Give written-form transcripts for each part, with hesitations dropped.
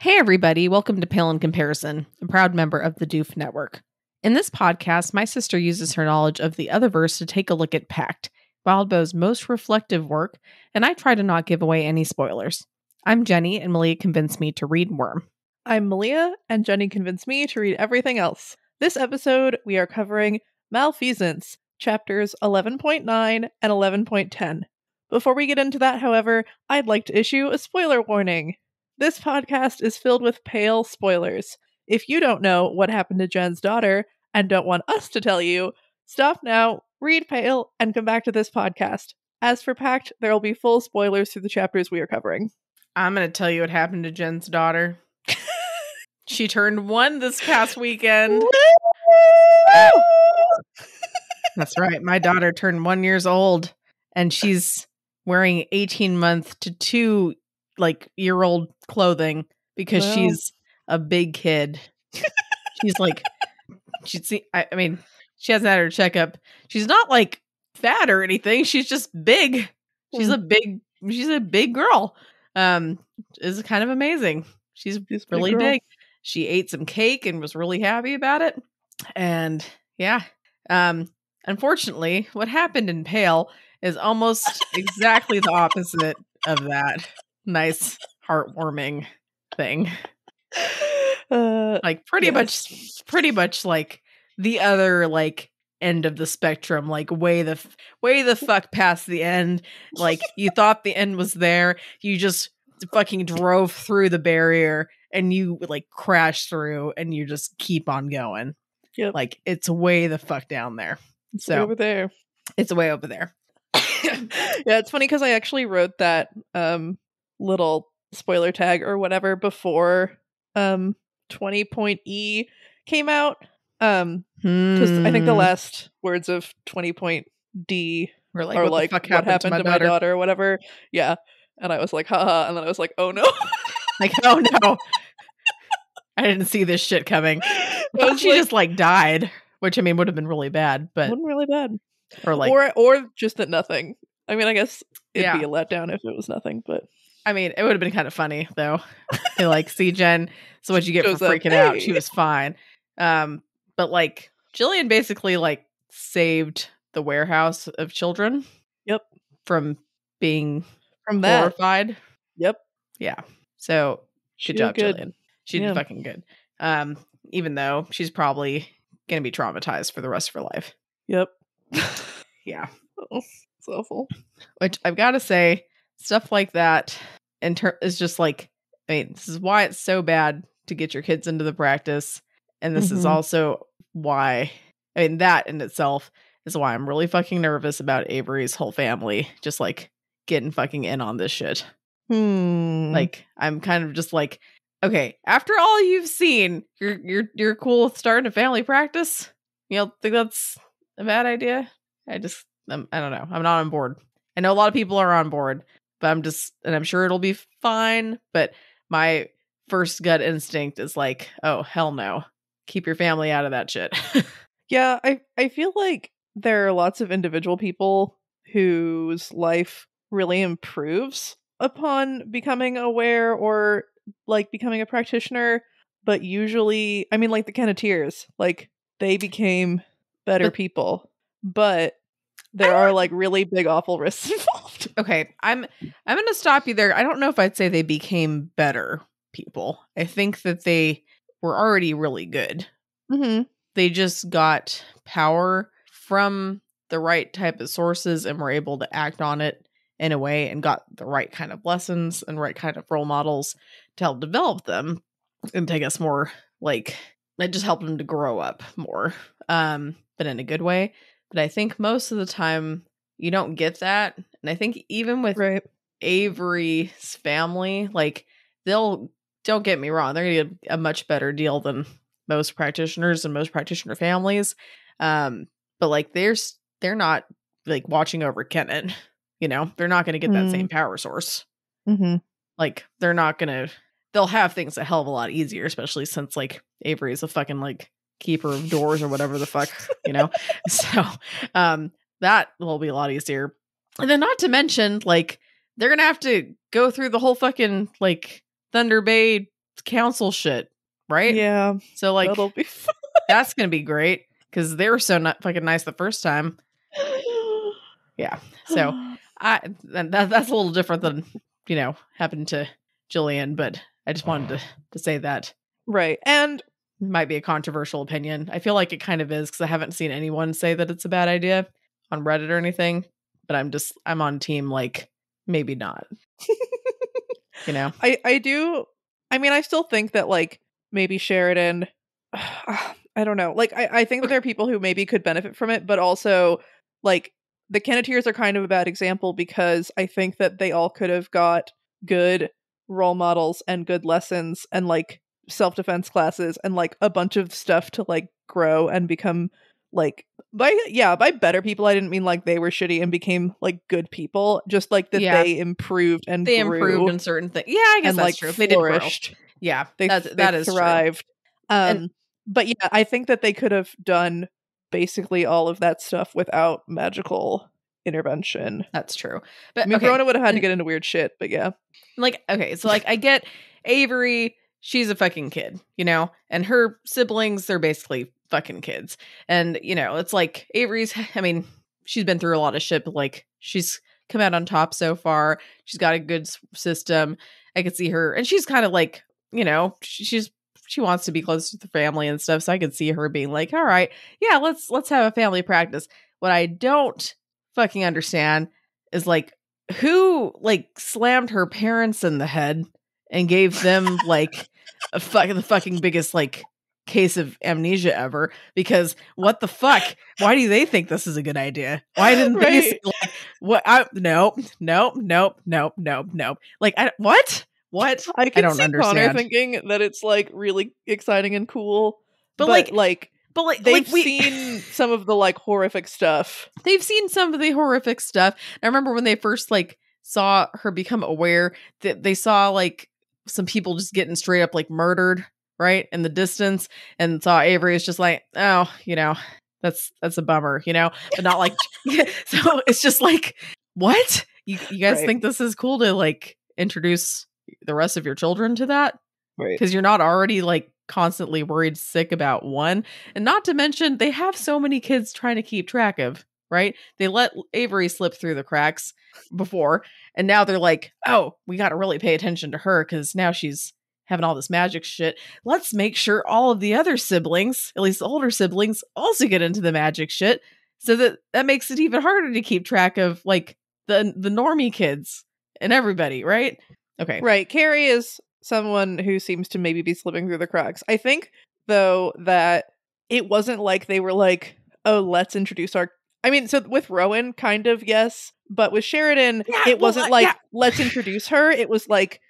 Hey everybody, welcome to Pale in Comparison, a proud member of the Doof Network. In this podcast, my sister uses her knowledge of the Otherverse to take a look at Pact, Wildbow's most reflective work, and I try to not give away any spoilers. I'm Jenny, and Malia convinced me to read Worm. I'm Malia, and Jenny convinced me to read everything else. This episode, we are covering Malfeasance, chapters 11.9 and 11.10. Before we get into that, however, I'd like to issue a spoiler warning. This podcast is filled with pale spoilers. If you don't know what happened to Jen's daughter and don't want us to tell you, stop now, read Pale, and come back to this podcast. As for Pact, there will be full spoilers through the chapters we are covering. I'm going to tell you what happened to Jen's daughter. She turned 1 this past weekend. That's right. My daughter turned 1 year old, and she's wearing 18-month to 2-year-old clothing because she's a big kid. She's like, she hasn't had her checkup. She's not like fat or anything. She's just big. She's a big girl. Is kind of amazing. She's really big. She ate some cake and was really happy about it. And yeah, unfortunately, what happened in Pale is almost exactly the opposite of that nice, heartwarming thing. Pretty much like the other end of the spectrum, way the fuck past the end. Like, you thought the end was there, you just fucking drove through the barrier and you crash through and you just keep on going. Yep. It's way the fuck down there. It's way over there. It's way over there. Yeah, it's funny because I actually wrote that little spoiler tag or whatever before 20.E came out. Because I think the last words of 20.D were are what what happened to my daughter or whatever. Yeah. And I was like, haha. And then I was like, oh no. Oh no. I didn't see this shit coming. She just died, which would have been really bad, but wasn't really bad. Or just that nothing. I mean, I guess it'd be a letdown if it was nothing, but it would have been kind of funny though. See, Jen, so what'd you get for freaking out? She was fine. But Jillian basically saved the warehouse of children. Yep. From being horrified. That. Yep. Yeah. So good job, Jillian. She did fucking good. Even though she's probably gonna be traumatized for the rest of her life. Yep. Yeah. Oh, it's awful. Which I've got to say, stuff like that is just this is why it's so bad to get your kids into the practice. And this is also why, that in itself is why I'm really fucking nervous about Avery's whole family just getting fucking in on this shit. I'm kind of just okay, after all you've seen, you're cool with starting a family practice? You don't think that's a bad idea? I don't know. I'm not on board. I know a lot of people are on board, but I'm sure it'll be fine. But my first gut instinct is oh, hell no. Keep your family out of that shit. Yeah, I feel like there are lots of individual people whose life really improves upon becoming aware or becoming a practitioner. But usually, the Kenneteers, they became better people. But there are really big awful risks involved. Okay, I'm going to stop you there. I don't know if I'd say they became better people. I think that they were already really good. Mm-hmm. They just got power from the right type of sources and were able to act on it in a way and got the right kind of lessons and right kind of role models to help develop them and take us more it just helped them to grow up more, but in a good way. But I think most of the time you don't get that. And I think even with Avery's family, don't get me wrong, they're going to get a much better deal than most practitioners and most practitioner families. But they're not watching over Kenneth, they're not going to get that same power source. Mm-hmm. They're not going to, they'll have things a hell of a lot easier, especially since Avery's a fucking keeper of doors or whatever the fuck, so that will be a lot easier. And then not to mention they're gonna have to go through the whole fucking Thunder Bay council shit, right? Yeah. So like That'll be fun. that's gonna be great because they were so not fucking nice the first time. Yeah. So that's a little different than happened to Jillian, but I just wanted to say that. Right. And it might be a controversial opinion. I feel like it kind of is because I haven't seen anyone say that it's a bad idea on Reddit or anything. But I'm on team like maybe not. I do. I mean, I still think that like maybe Sheridan. I don't know. Like I think that there are people who maybe could benefit from it, but also like the Kenneteers are kind of a bad example because I think that they all could have got good role models and good lessons and like self-defense classes and like a bunch of stuff to like grow and become like by better people I didn't mean like they were shitty and became like good people, just like that they improved and they grew improved in certain things. Yeah, I guess and that's like true. Flourished. They did grow. Yeah, that is thrived. True. But yeah, I think that they could have done basically all of that stuff without magical intervention. That's true. But I mean, Verona would have had to get into weird shit, but yeah. Like, okay, so like I get Avery, she's a fucking kid, and her siblings, they're basically fucking kids. And, it's like Avery's, I mean, she's been through a lot of shit, but like she's come out on top so far. She's got a good system. I could see her, and she's kind of like, she wants to be close to the family and stuff. So I could see her being like, all right, yeah, let's have a family practice. What I don't fucking understand is like who like slammed her parents in the head and gave them like the fucking biggest like case of amnesia ever, because what the fuck? Why do they think this is a good idea? Why didn't they say, like, what? Nope. Like, what? I can see understand. Connor thinking that it's like really exciting and cool, but they've seen some of the like horrific stuff. They've seen some of the horrific stuff. I remember when they first like saw her become aware that they saw like some people just getting straight up like murdered right in the distance, and saw Avery is just like, oh, that's a bummer, but not like so it's just like, what? You guys think this is cool to like introduce the rest of your children to that? Right. Because you're not already like constantly worried sick about one. And not to mention they have so many kids trying to keep track of, right? They let Avery slip through the cracks before, and now they're like, oh, we got to really pay attention to her because now she's having all this magic shit. Let's make sure all of the other siblings, at least the older siblings, also get into the magic shit, so that makes it even harder to keep track of like the normie kids and everybody, right? Okay. Right. Carrie is someone who seems to maybe be slipping through the cracks. I think, though, that it wasn't like they were like, oh, let's introduce our... I mean, so with Rowan, kind of, yes. But with Sheridan, it wasn't like, let's introduce her. It was like,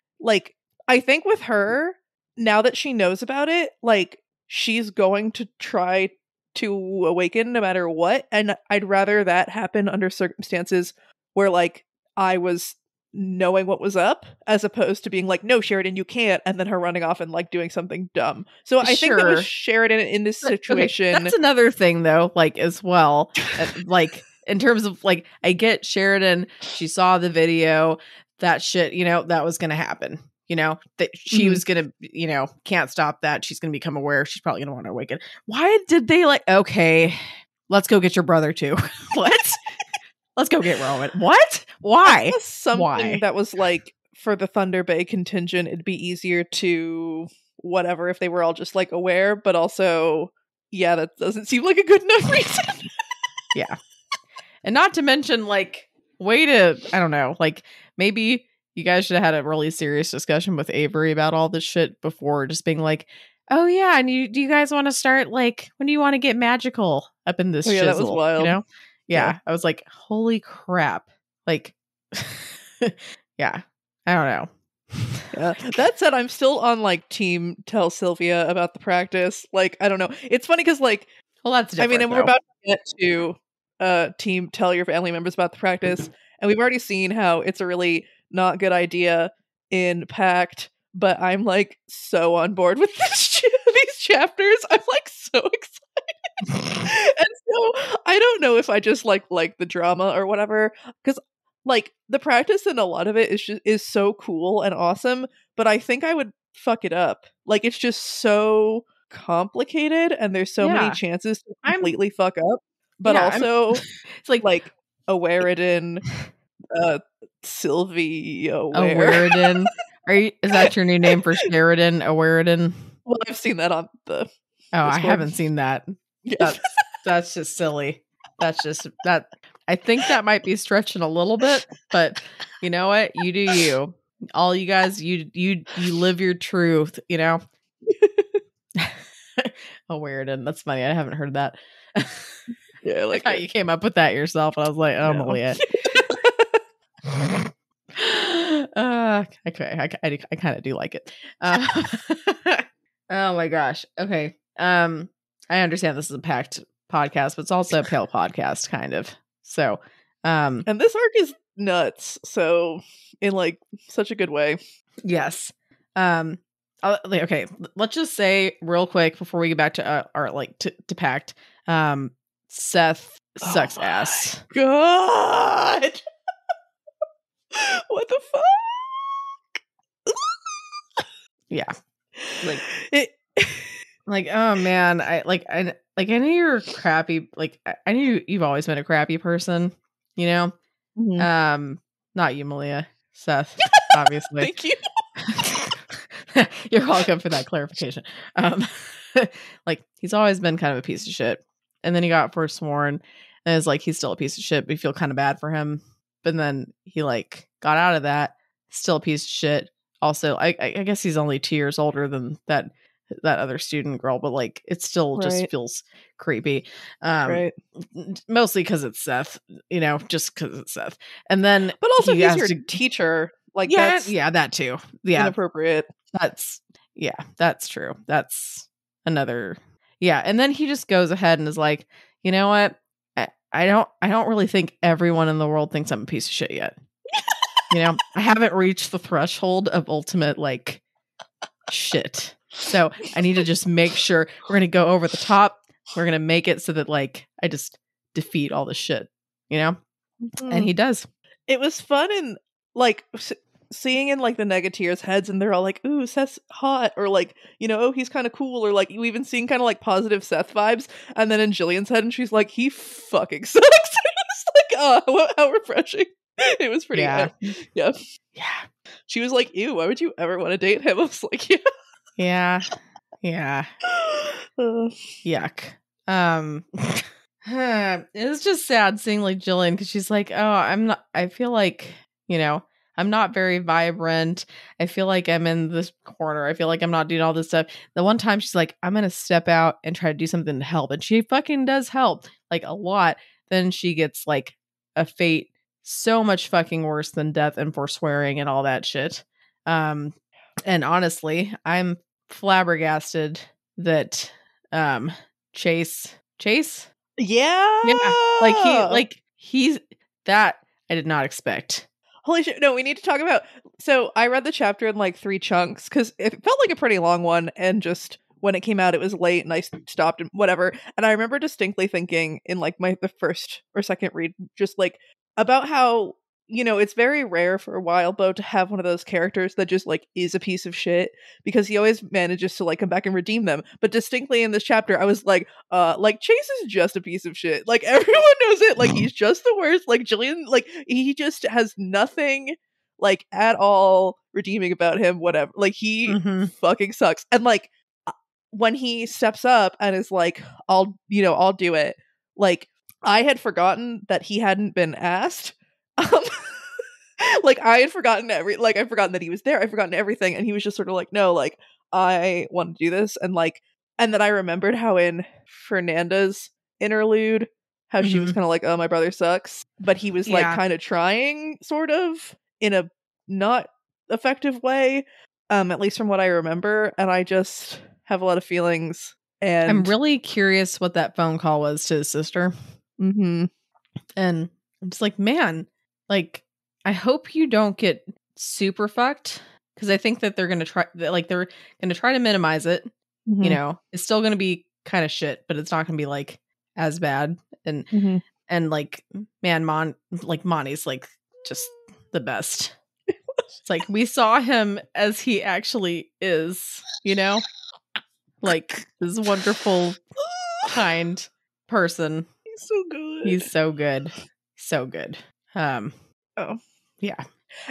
I think with her, now that she knows about it, like, she's going to try to awaken no matter what. And I'd rather that happen under circumstances where, like, I was knowing what was up, as opposed to being like, no, Sheridan, you can't, and then her running off and like doing something dumb. So I think that with Sheridan in this situation, that's another thing though, like as well, like in terms of like, I get Sheridan, she saw the video, that shit, that was gonna happen, that she was gonna, can't stop that, she's gonna become aware, she's probably gonna want to awaken. Why did they like, okay, let's go get your brother too? What? Let's go get Rowan. What? Why? Something that was like, for the Thunder Bay contingent, it'd be easier to whatever if they were all just like aware, but also, yeah, that doesn't seem like a good enough reason. Yeah. And not to mention, like, I don't know, like, maybe you guys should have had a really serious discussion with Avery about all this shit before just being like, oh yeah, and do you guys want to start, like, when do you want to get magical up in this shizzle? That was wild. Yeah, I was like, holy crap. Like, yeah, I don't know. Yeah. That said, I'm still on, like, team tell Sylvia about the practice. Like, I don't know. It's funny because, like, well, that's different, I mean, and we're about to get to team tell your family members about the practice, and we've already seen how it's a really not good idea in Pact, but I'm, like, so on board with these chapters. I'm, like, so excited. And so I don't know if I just like the drama or whatever, because like the practice and a lot of it is so cool and awesome, but I think I would fuck it up. Like, it's just so complicated, and there's so many Yeah. chances to I'm completely fuck up. But yeah, also, it's like Awaredon, Sylvia Awaredon. Is that your new name for Sheridan? Awaredon? Well, I've seen that on the Oh, I Discord. haven't seen that. Yeah. That's just silly. That's just that. I think that might be stretching a little bit, but you know what? You do you. All you guys, you live your truth. You know. Awaredon. That's funny. I haven't heard that. Yeah, I like I thought you came up with that yourself, and I was like, oh, No. Malia. Okay, I kind of do like it. Oh my gosh. Okay. I understand this is a packed podcast, but it's also a pale podcast, kind of. So, And this arc is nuts. So, in like such a good way. yes. Okay. Let's just say real quick before we get back to our like to packed. Seth sucks ass. God. What the fuck? Yeah. Like oh man, I knew you're crappy. Like I knew you've always been a crappy person, you know. Mhm. Not you, Malia. Seth, obviously. Thank you. You're welcome for that clarification. Like he's always been kind of a piece of shit, and then he got Forsworn, and it's like he's still a piece of shit, but you feel kind of bad for him. But then he like got out of that, still a piece of shit. Also, I guess he's only 2 years older than that other student girl, but like it still just feels creepy. Mostly because it's Seth, you know, just because it's Seth. And then but also he's your teacher. Like that too. Yeah. Inappropriate. That's true. That's another. Yeah. And then he just goes ahead and is like, you know what? I don't really think everyone in the world thinks I'm a piece of shit yet. You know, I haven't reached the threshold of ultimate like shit. So I need to just make sure we're going to go over the top. We're going to make it so that like I just defeat all the shit, you know? Mm-hmm. And he does. It was fun and like seeing in like the Negateers' heads, and they're all like, ooh, Seth's hot, or like, you know, oh, he's kind of cool, or like you even seeing kind of like positive Seth vibes. And then in Jillian's head, and she's like, he fucking sucks. It's like, oh, how refreshing. It was pretty yeah. She was like, ew, why would you ever want to date him? I was like, yeah. Yuck. It was just sad seeing like Jillian, because she's like, oh, I feel like, you know, I'm not very vibrant. I feel like I'm in this corner. I feel like I'm not doing all this stuff. The one time she's like, I'm going to step out and try to do something to help. And she fucking does help like a lot. Then she gets like a fate so much fucking worse than death and forswearing and all that shit. And honestly, I'm flabbergasted that Chase he's that I did not expect. Holy shit. No, we need to talk about. So I read the chapter in like 3 chunks because it felt like a pretty long one, and just when it came out it was late and I stopped and whatever. And I remember distinctly thinking in like the first or second read just like about how, you know, it's very rare for Wildbow to have one of those characters that just like is a piece of shit, because he always manages to like come back and redeem them. But distinctly in this chapter I was like Chase is just a piece of shit. Like everyone knows it. Like he's just the worst. Like Jillian, like he just has nothing like at all redeeming about him, whatever. Like he fucking sucks. And like when he steps up and is like, I'll do it, like I had forgotten that he hadn't been asked. Like I had forgotten I'd forgotten that he was there. I'd forgotten everything, and he was just sort of like, no, like I want to do this. And then I remembered how in Fernanda's interlude, how she was kind of like, oh, my brother sucks, but he was like kind of trying, sort of in a not effective way, at least from what I remember. And I just have a lot of feelings, and I'm really curious what that phone call was to his sister. And I'm just like, man, like I hope you don't get super fucked, because I think that they're gonna try to minimize it. You know, it's still gonna be kind of shit, but it's not gonna be like as bad. And like, man, Monty's like just the best. It's like we saw him as he actually is, you know? Like this wonderful, kind person. He's so good. He's so good. So good. Oh. Yeah.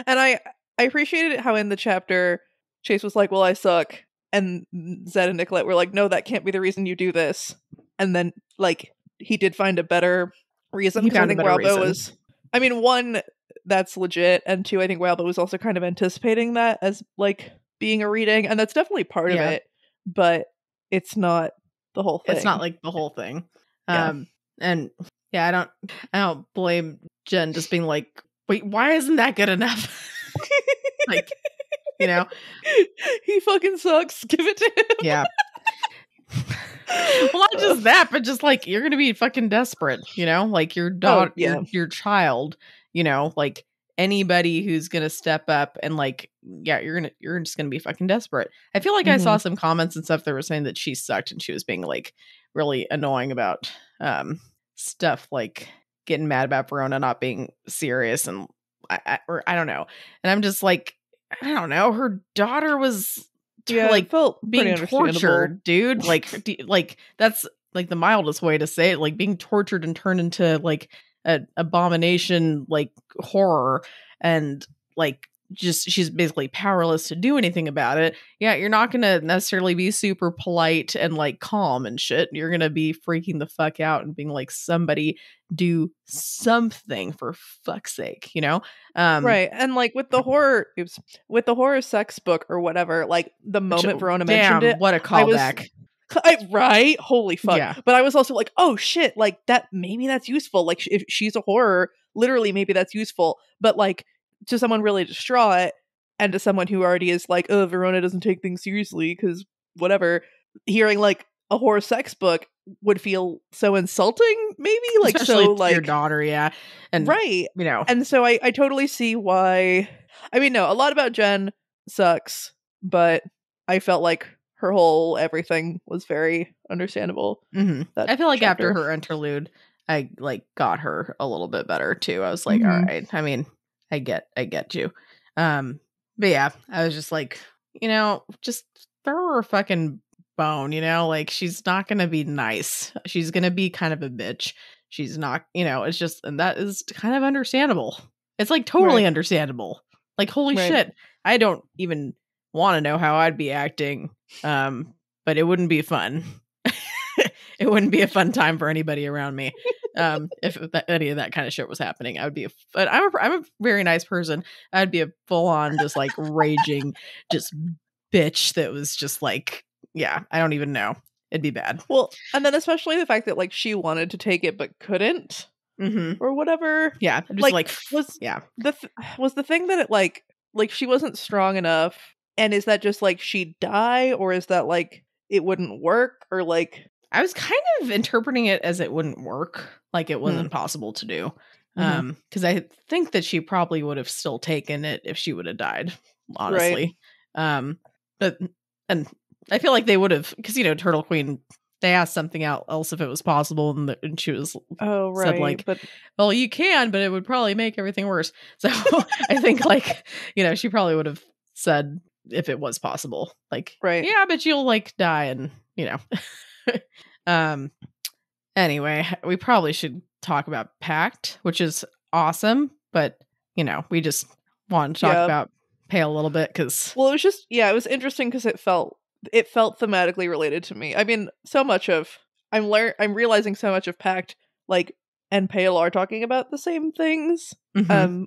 And I appreciated how in the chapter Chase was like, well, I suck. And Zed and Nicolette were like, no, that can't be the reason you do this. And then, like, he did find a better reason. He found I think a better Walbo reason. was, I mean, one, that's legit. And two, I think Walbo was also kind of anticipating that as, like, being a reading. And that's definitely part of it. But it's not the whole thing. It's not like the whole thing. Yeah. And yeah, I don't blame Jen just being like, wait, why isn't that good enough? Like, you know, he fucking sucks. Give it to him. Yeah. Well, not just that, but just like you're gonna be fucking desperate, you know, like your daughter, your child, you know, like anybody who's gonna step up and like, yeah, you're just gonna be fucking desperate. I feel like I saw some comments and stuff that were saying that she sucked and she was being like really annoying about stuff like getting mad about Verona not being serious and I don't know, and I'm just like, I don't know, her daughter was like felt being tortured, dude. Like that's like the mildest way to say it. Like being tortured and turned into like an abomination, like horror, and like just she's basically powerless to do anything about it. Yeah, you're not gonna necessarily be super polite and like calm and shit. You're gonna be freaking the fuck out and being like, somebody do something for fuck's sake, you know? Right. And like with the horror sex book or whatever, like the moment Verona mentioned it, what a callback. Right? Holy fuck. Yeah. But I was also like, oh shit, like that, maybe that's useful. Like if she's a horror, literally maybe that's useful. But like to someone really distraught and to someone who already is like, oh, Verona doesn't take things seriously because whatever, hearing like a horror sex book would feel so insulting, maybe, like, especially so like your daughter, yeah, and right, you know, and so I totally see why. I mean, no, a lot about Jen sucks, but I felt like her whole everything was very understandable. I feel like after her interlude, I like got her a little bit better too. I was like, all right, I mean, I get you, but yeah, I was just like, you know, just throw her a fucking bone, you know, like she's not gonna be nice, she's gonna be kind of a bitch, she's not, you know, it's just, and that is kind of understandable. It's like totally understandable. Like holy shit, I don't even want to know how I'd be acting, but it wouldn't be fun. It wouldn't be a fun time for anybody around me. If any of that kind of shit was happening, I would be but I'm a very nice person. I'd be a full on just like raging just bitch that was just like, yeah, I don't even know. It'd be bad. Well, and then especially the fact that like she wanted to take it but couldn't, or whatever. Yeah, just was the thing that it like she wasn't strong enough, and is that just like she'd die, or is that like it wouldn't work, or like I was kind of interpreting it as it wouldn't work, like it wasn't possible to do, because I think that she probably would have still taken it if she would have died, honestly. But and I feel like they would have, because you know, Turtle Queen, they asked something else if it was possible, and she was said like, but well, you can, but it would probably make everything worse. So I think like, you know, she probably would have said if it was possible, like, yeah, but you'll like die, and you know. Anyway, we probably should talk about Pact, which is awesome, but you know, we just want to talk about Pale a little bit because, well, it was just it was interesting because it felt thematically related to me. I mean, so much of I'm realizing so much of Pact like and Pale are talking about the same things,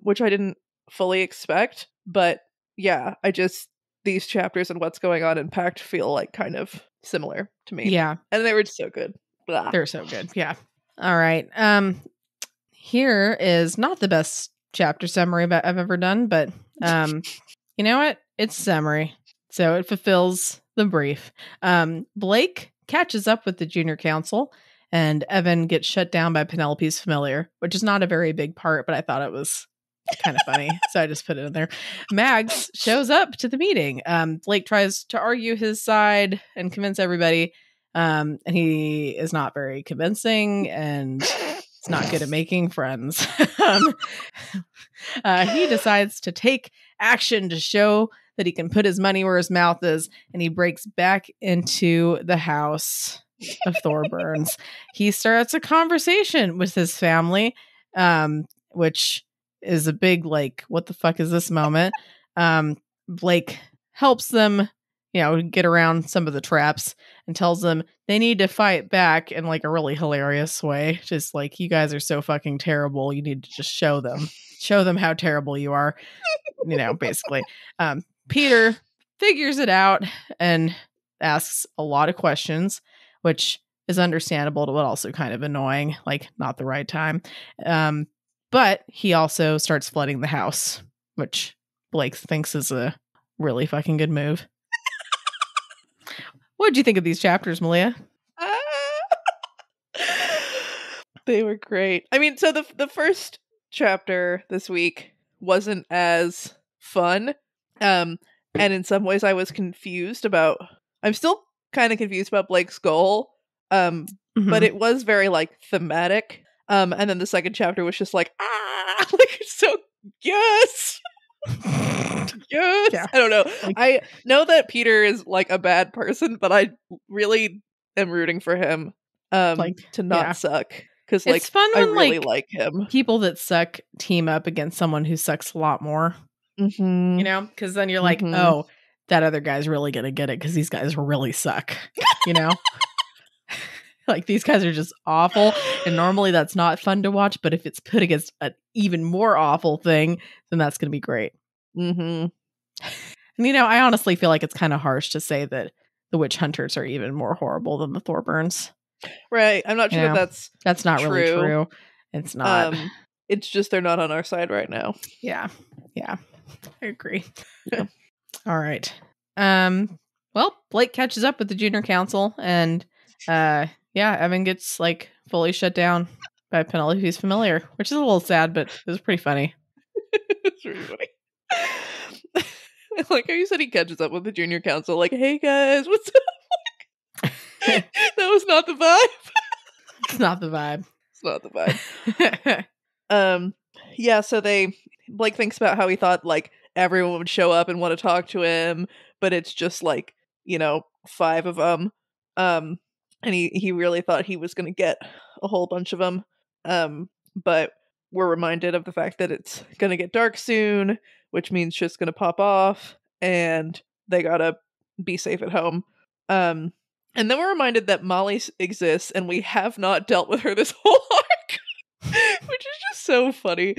which I didn't fully expect, but yeah, I just, these chapters and what's going on in Pact feel like kind of similar to me. Yeah, and they were just so good. Blah. They're so good. Yeah. All right. Here is not the best chapter summary I've ever done, but you know what? It's summary, so it fulfills the brief. Blake catches up with the junior council, and Evan gets shut down by Penelope's familiar, which is not a very big part, but I thought it was kind of funny, so I just put it in there. Mags shows up to the meeting. Blake tries to argue his side and convince everybody, and he is not very convincing, and He's not good at making friends. He decides to take action to show that he can put his money where his mouth is, and he breaks back into the house of Thorburns. He starts a conversation with his family, which is a big, like, what the fuck is this moment? Blake helps them, get around some of the traps and tells them they need to fight back in like a really hilarious way. Just like, you guys are so fucking terrible. You need to just show them how terrible you are, basically. Peter figures it out and asks a lot of questions, which is understandable, but also kind of annoying, like not the right time. But he also starts flooding the house, which Blake thinks is a really fucking good move. What did you think of these chapters, Malia? They were great. I mean, so the first chapter this week wasn't as fun. And in some ways I was confused about, I'm still kind of confused about Blake's goal. But it was very like thematic. And then the second chapter was just like, like, so yes. Yes. Yeah. I don't know. Like, I know that Peter is like a bad person, but I really am rooting for him to not suck. Because like, it's fun when, I really like him. People that suck team up against someone who sucks a lot more. Because then you're like, oh, that other guy's really gonna get it because these guys really suck. Like, these guys are just awful, and normally that's not fun to watch, but if it's put against an even more awful thing, then that's gonna be great. And I honestly feel like it's kind of harsh to say that the witch hunters are even more horrible than the Thorburns. Right. I'm not sure that's not really true. It's not. It's just they're not on our side right now. Yeah. I agree. Yeah. All right. Well, Blake catches up with the junior council, and Evan gets like fully shut down by Penelope's familiar, which is a little sad, but it was pretty funny. It's really funny. Like how you said he catches up with the junior council, like, hey guys, what's up? That was not the vibe. It's not the vibe. It's not the vibe. Yeah, so Blake thinks about how he thought like everyone would show up and want to talk to him, but it's just like, 5 of them. And he really thought he was going to get a whole bunch of them. But we're reminded of the fact that it's going to get dark soon, which means shit's going to pop off, and they gotta be safe at home. And then we're reminded that Molly exists, and we have not dealt with her this whole arc, which is just so funny.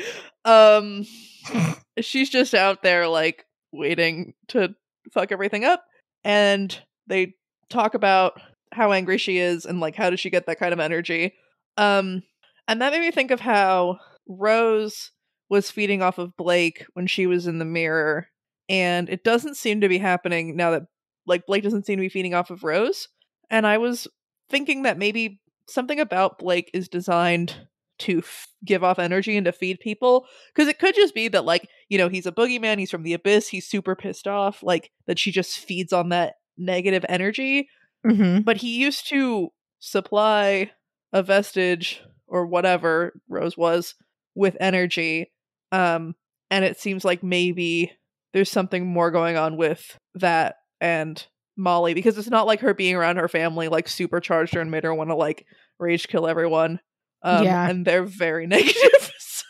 She's just out there, like, waiting to fuck everything up, and they talk about how angry she is, and, like, how does she get that kind of energy. And that made me think of how Rose was feeding off of Blake when she was in the mirror, and it doesn't seem to be happening now that, like, Blake doesn't seem to be feeding off of Rose. And I was thinking that maybe something about Blake is designed to give off energy and to feed people, because it could just be that, like, he's a boogeyman, he's from the abyss, he's super pissed off, like, that she just feeds on that negative energy. But he used to supply a vestige or whatever Rose was with energy. And it seems like maybe there's something more going on with that and Molly, because it's not like her being around her family like supercharged her and made her want to like rage kill everyone. And they're very negative. So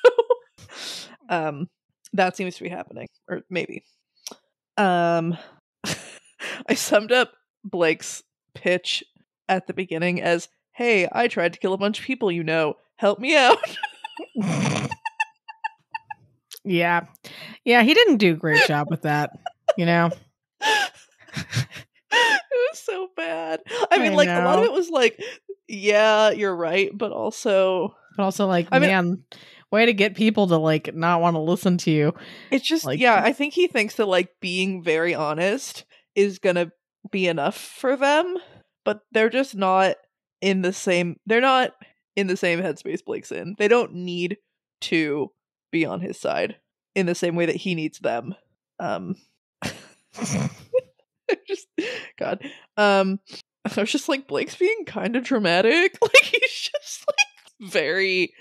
that seems to be happening. Or maybe. I summed up Blake's pitch at the beginning as, hey, I tried to kill a bunch of people, help me out. Yeah, he didn't do a great job with that, It was so bad. I mean, like, a lot of it was like, yeah, you're right, but also like, man, way to get people to like not want to listen to you. It's just, like, I think he thinks that like being very honest is gonna be enough for them, but they're just not in the same headspace Blake's in. They don't need to be on his side in the same way that he needs them. Just I was just like, Blake's being kind of dramatic. Like, he's just like very,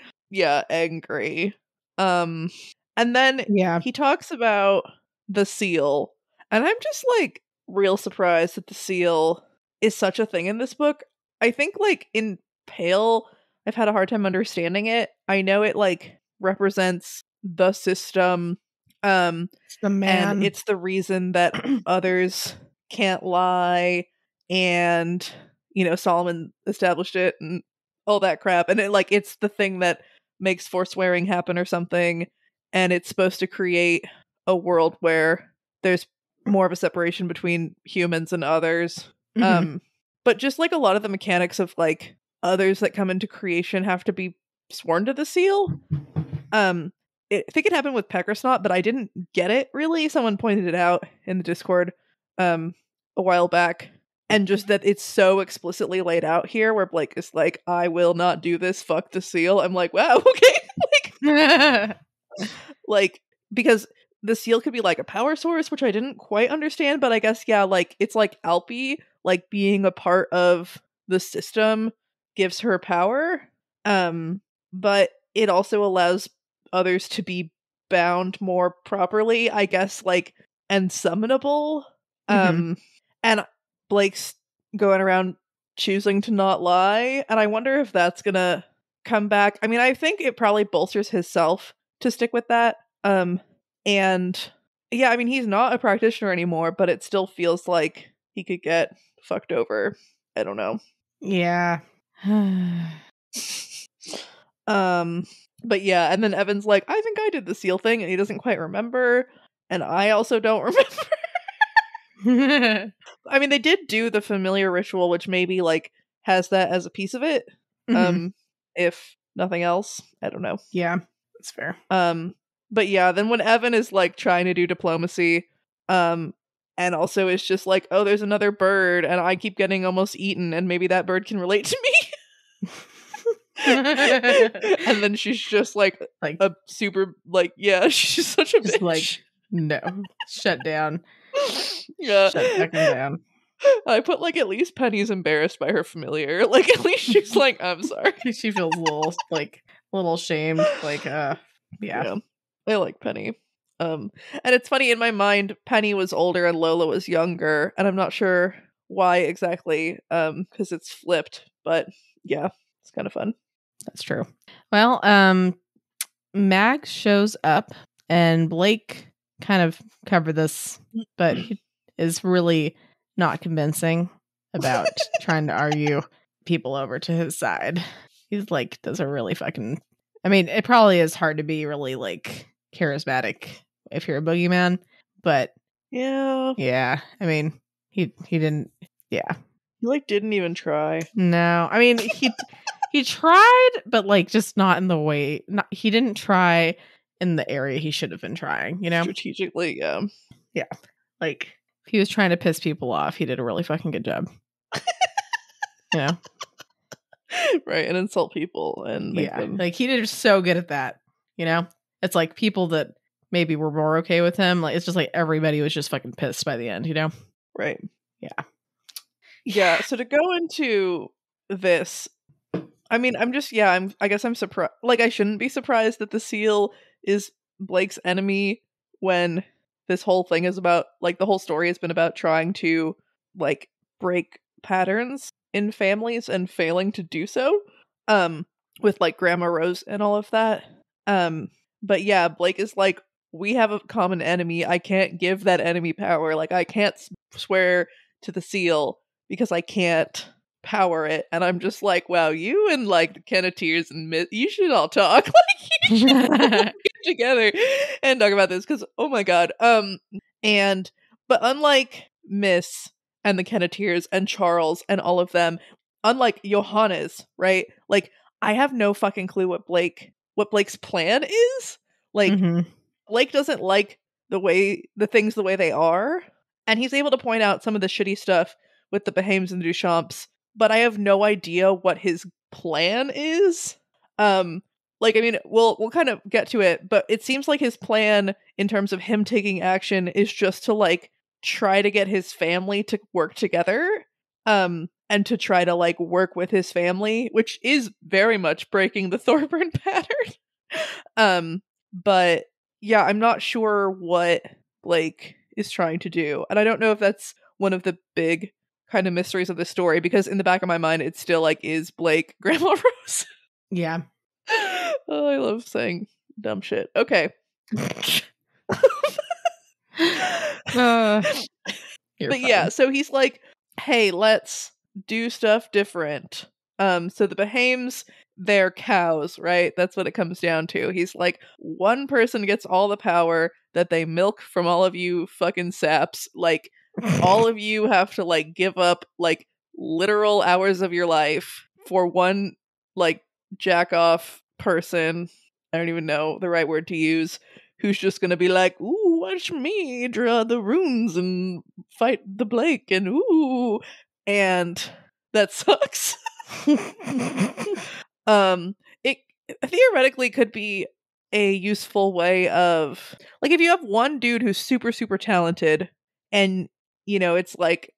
angry. And then Yeah. he talks about the seal, and I'm just like real surprised that the seal is such a thing in this book. I think like in Pale, I've had a hard time understanding it. I know it like represents the system, It's the and man. it's the reason that others can't lie, and Solomon established it and all that crap, and it's the thing that makes forswearing happen or something, and it's supposed to create a world where there's more of a separation between humans and others. Mhm. But just like a lot of the mechanics of like others that come into creation have to be sworn to the seal. I think it happened with Peckersnot, but I didn't get it really. Someone pointed it out in the Discord a while back, and just that it's so explicitly laid out here where Blake is like, I will not do this, fuck the seal. I'm like, wow, okay. Like, because the seal could be like a power source, which I didn't quite understand, but I guess like it's like Alpi, like being a part of the system gives her power. But it also allows others to be bound more properly, I guess, like, and summonable. Mhm. And Blake's going around choosing to not lie, and I wonder if that's gonna come back. I mean, I think it probably bolsters his self to stick with that. And yeah, I mean, he's not a practitioner anymore, but it still feels like he could get fucked over. I don't know. Yeah. But yeah, and then Evan's like, I think I did the seal thing, and he doesn't quite remember, and I also don't remember. I mean, they did do the familiar ritual, which maybe like has that as a piece of it. Mhm. If nothing else, I don't know. Yeah, that's fair. But yeah, then when Evan is like trying to do diplomacy, and also is just like, oh, there's another bird, and I keep getting almost eaten, and maybe that bird can relate to me. And then she's just like a super like, yeah, she's such a bitch. Like, no, shut down. Yeah, shut fucking down. I put like at least Penny's embarrassed by her familiar. Like at least she's like, I'm sorry. She feels a little shamed. Like, yeah. I like Penny. And it's funny, in my mind, Penny was older and Lola was younger, and I'm not sure why exactly, because it's flipped, but yeah, it's kind of fun. That's true. Well, Mag shows up, and Blake kind of covered this, but he is really not convincing about trying to argue people over to his side. He's like, does a really fucking... I mean, it probably is hard to be really like charismatic if you're a boogeyman, but yeah, I mean, he didn't. Yeah, he like didn't even try. No, I mean he tried, but like just not in the way. He didn't try in the area he should have been trying. Strategically, yeah. Like if he was trying to piss people off, he did a really fucking good job. Right, and insult people and make them... like he did so good at that. It's like people that maybe were more okay with him. Like it's just like everybody was just fucking pissed by the end. Right. Yeah. So to go into this, I mean, I guess I'm surprised. Like, I shouldn't be surprised that the seal is Blake's enemy when this whole thing is about, like, the whole story has been about trying to, like, break patterns in families and failing to do so, with, like, Grandma Rose and all of that. But yeah, Blake is like, we have a common enemy. I can't give that enemy power. Like, I can't swear to the seal because I can't power it. And I'm just like, wow, you and like the Kenneteers and you should all talk. Like, you should get together and talk about this, because oh my god. But unlike Miss and the Kenneteers and Charles and all of them, unlike Johannes, right? Like, I have no fucking clue what Blake's plan is. Like, Blake doesn't like the things the way they are, and he's able to point out some of the shitty stuff with the Behaims and Duchamps, but I have no idea what his plan is. Like, I mean, we'll kind of get to it, but it seems like his plan in terms of him taking action is just to like try to get his family to work together. and to try to like work with his family, which is very much breaking the Thorburn pattern. But yeah, I'm not sure what Blake is trying to do, and I don't know if that's one of the big kind of mysteries of the story, because in the back of my mind it's still like, is Blake Grandma Rose? Yeah. Oh, I love saying dumb shit. Okay. But yeah, so he's like, hey, let's do stuff different. So the Behaims, they're cows, right? That's what it comes down to. He's like, one person gets all the power that they milk from all of you fucking saps. Like, all of you have to like give up like literal hours of your life for one like jack off person. I don't even know the right word to use, who's just gonna be like, ooh, watch me draw the runes and fight the Blake, and ooh, and that sucks. It theoretically could be a useful way of, like, if you have one dude who's super super talented, and you know it's like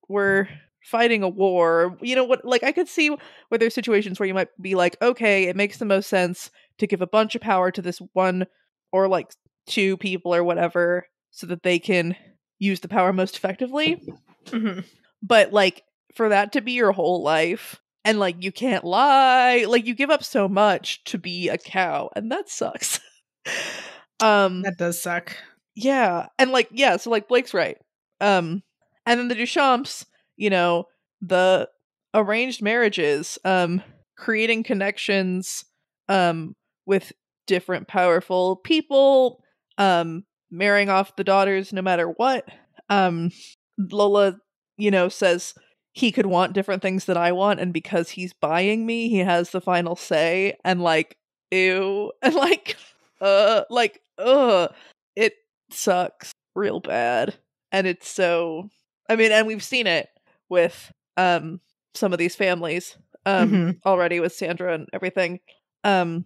we're fighting a war, you know what, like I could see where there's situations where you might be like, okay, it makes the most sense to give a bunch of power to this one or like two people or whatever so that they can use the power most effectively. Mm-hmm. But like for that to be your whole life, and like you can't lie, like you give up so much to be a cow, and that sucks. That does suck. Yeah, and like yeah, so like Blake's right. And then the Duchamps, you know, the arranged marriages, creating connections with different powerful people, marrying off the daughters no matter what. Lola, you know, says he could want different things that I want, and because he's buying me, he has the final say, and like, ew, and like, it sucks real bad. And it's so, I mean, and we've seen it with some of these families already with Sandra and everything. And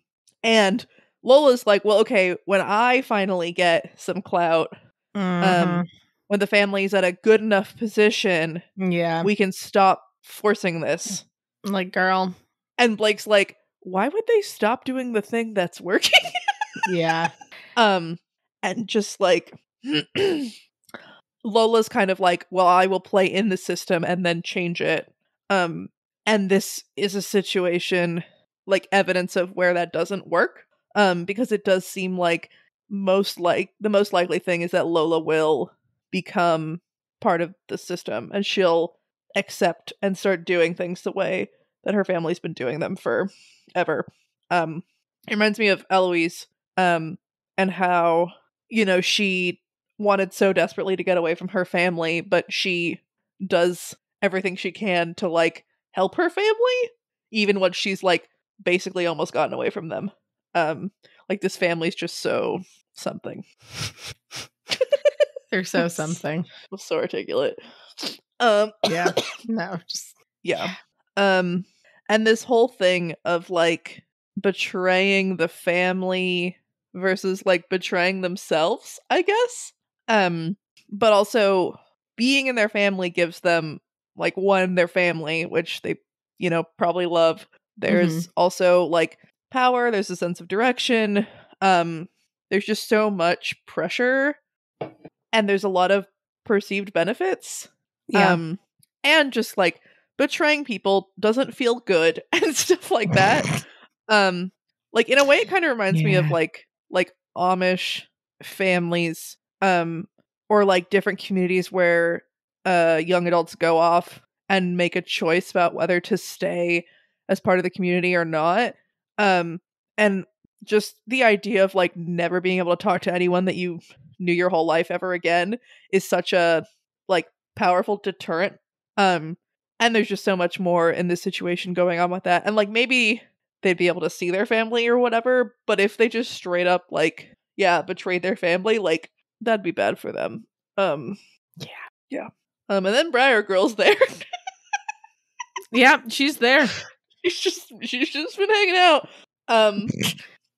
Lola's like, well, okay, when I finally get some clout, when the family's at a good enough position, yeah, we can stop forcing this. Like, girl. And Blake's like, why would they stop doing the thing that's working? Yeah. And just like Lola's kind of like, well, I will play in the system and then change it. And this is a situation, like evidence of where that doesn't work. Because it does seem like the most likely thing is that Lola will become part of the system, and she'll accept and start doing things the way that her family's been doing them forever. It reminds me of Eloise, and how, you know, she wanted so desperately to get away from her family, but she does everything she can to like help her family, even when she's like basically almost gotten away from them. Like this family's just so something. They're so something. So articulate. Yeah. No, just yeah. And this whole thing of like betraying the family versus like betraying themselves, I guess. But also being in their family gives them like, one, their family, which they, you know, probably love. There's also like power, there's a sense of direction. There's just so much pressure, and there's a lot of perceived benefits. yeah. And just like betraying people doesn't feel good and stuff like that. Like in a way it kind of reminds me of like Amish families, or like different communities where young adults go off and make a choice about whether to stay as part of the community or not. And just the idea of like never being able to talk to anyone that you knew your whole life ever again is such a like powerful deterrent. And there's just so much more in this situation going on with that. And like maybe they'd be able to see their family or whatever, but if they just straight up like, yeah, betrayed their family, like that'd be bad for them. Yeah. And then Briar Girl's there. Yeah, she's there. she's just been hanging out.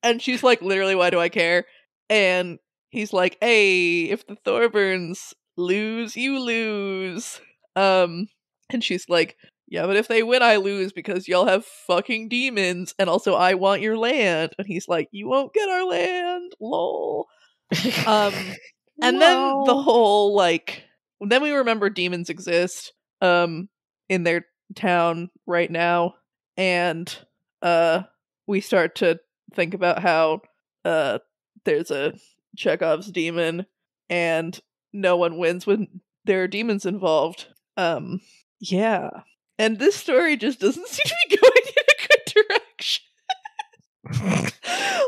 And she's like, literally, why do I care? And he's like, hey, if the Thorburns lose, you lose. And she's like, yeah, but if they win, I lose because y'all have fucking demons. And also, I want your land. And he's like, you won't get our land. Lol. And then the whole, like, then we remember demons exist in their town right now. And we start to think about how there's a Chekhov's demon and no one wins when there are demons involved. Yeah. And this story just doesn't seem to be going in a good direction. Like,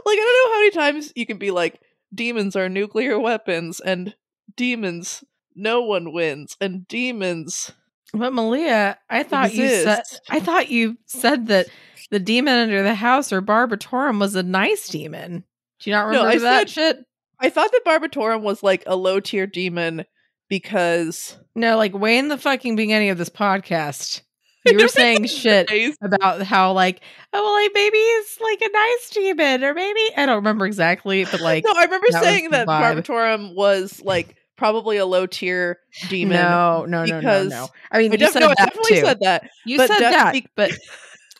I don't know how many times you can be like, demons are nuclear weapons, and demons, no one wins, and demons. But Malia, I thought exist. you said that the demon under the house, or Barbatorum, was a nice demon. Do you not remember that shit? I thought that Barbatorum was like a low tier demon because no, like way in the fucking beginning of this podcast, you were saying shit about how like, oh well, like maybe he's like a nice demon, or maybe I don't remember exactly, but like no, I remember saying that Barbatorum was like probably a low tier demon. No. I mean, you said I that definitely too. said that. You said that, but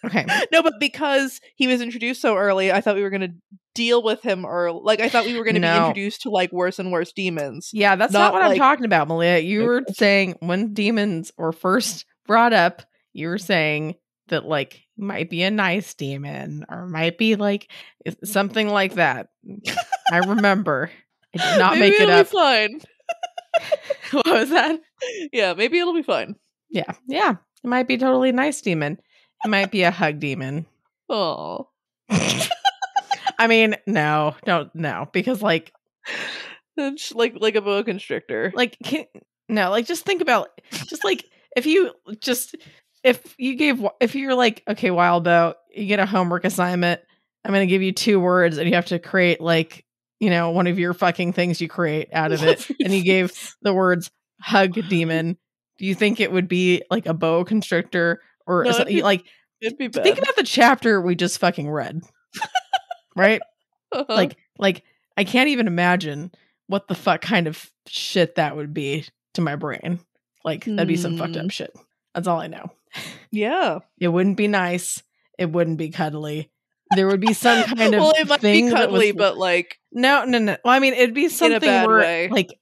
okay. No, but because he was introduced so early, I thought we were going to deal with him early. Like, I thought we were going to be introduced to like worse and worse demons. Yeah, that's not what I'm talking about, Malia. You were saying when demons were first brought up, you were saying that like might be a nice demon or might be like something like that. I remember. I did not make it up. Fine. What was that? Yeah, maybe it'll be fine. Yeah. It might be totally a nice demon. It might be a hug demon. Oh. I mean, no, because like it's like a boa constrictor. Like just think about just like if you're like, okay, Wildbow, you get a homework assignment. I'm going to give you 2 words and you have to create like, you know, one of your fucking things you create out of it. And you gave the words hug demon. Do you think it would be like a boa constrictor or something? It'd be bad. Think about the chapter we just fucking read. Right? Uh-huh. Like I can't even imagine what the fuck kind of shit that would be to my brain. Like that'd be some fucked up shit. That's all I know. Yeah. It wouldn't be nice. It wouldn't be cuddly. There would be some kind of well, it might thing be cuddly, that was, but like no. Well, I mean, it'd be something where way. like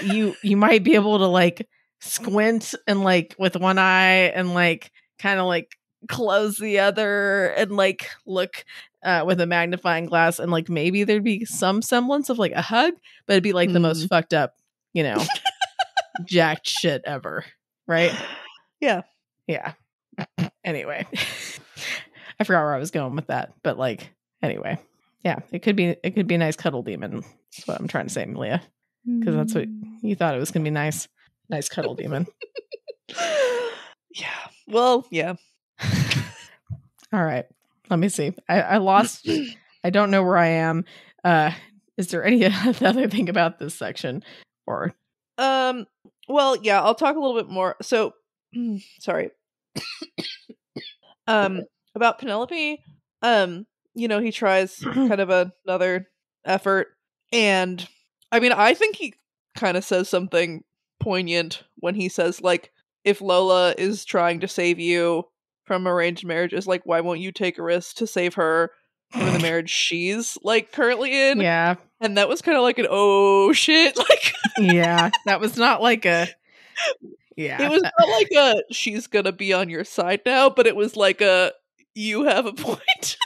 you might be able to like squint and like with one eye and like kind of like close the other and like look with a magnifying glass and like maybe there'd be some semblance of like a hug, but it'd be like the most fucked up, you know, jacked shit ever, right? Yeah. Anyway, I forgot where I was going with that, but like anyway, yeah, it could be a nice cuddle demon. That's what I'm trying to say, Malia, because that's what you thought it was gonna be. Nice cuddle demon. Yeah. Well, yeah. All right. Let me see. I lost. I don't know where I am. Is there any other thing about this section? Or well, yeah, I'll talk a little bit more. So sorry. About Penelope, you know, he tries kind of another effort, and I mean, I think he kind of says something poignant when he says like, if Lola is trying to save you from arranged marriages, like, why won't you take a risk to save her from the marriage she's like currently in? Yeah. And that was kind of like an oh shit, like yeah, that was not like a it was not like a she's gonna be on your side now, but it was like a you have a point.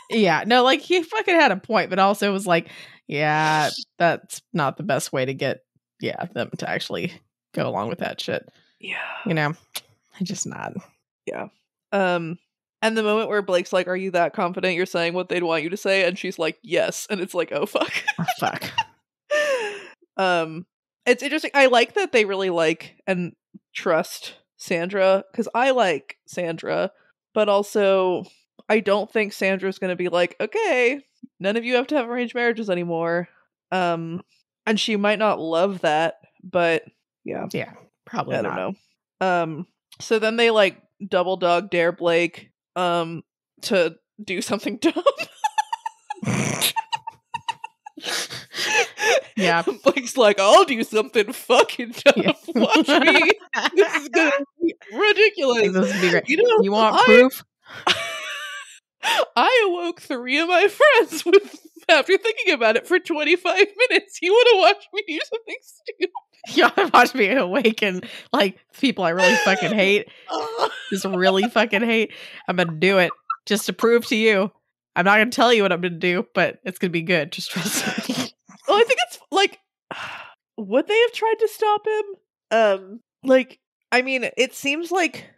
Yeah, no, like he fucking had a point, but also was like, yeah, that's not the best way to get them to actually go along with that shit. Yeah, you know, I just not. Yeah. And the moment where Blake's like, "Are you that confident you're saying what they'd want you to say?" and she's like, "Yes," and it's like, "Oh fuck." Oh, fuck. It's interesting. I like that they really like and trust Sandra, because I like Sandra, but also I don't think Sandra's going to be like, "Okay, none of you have to have arranged marriages anymore." And she might not love that, but yeah, probably I not. don't know. So then they like double dog dare Blake to do something dumb. Yeah. Blake's like, I'll do something fucking tough. Yeah. Watch me. This is gonna be ridiculous. Like, this would be great. You know, You want proof? I awoke 3 of my friends after thinking about it for 25 minutes. You want to watch me do something stupid? You watch me awaken like people I really fucking hate. Just really fucking hate. I'm gonna do it just to prove to you. I'm not gonna tell you what I'm gonna do, but it's gonna be good. Just trust me. Well, I think it's like, would they have tried to stop him? Like, I mean, it seems like.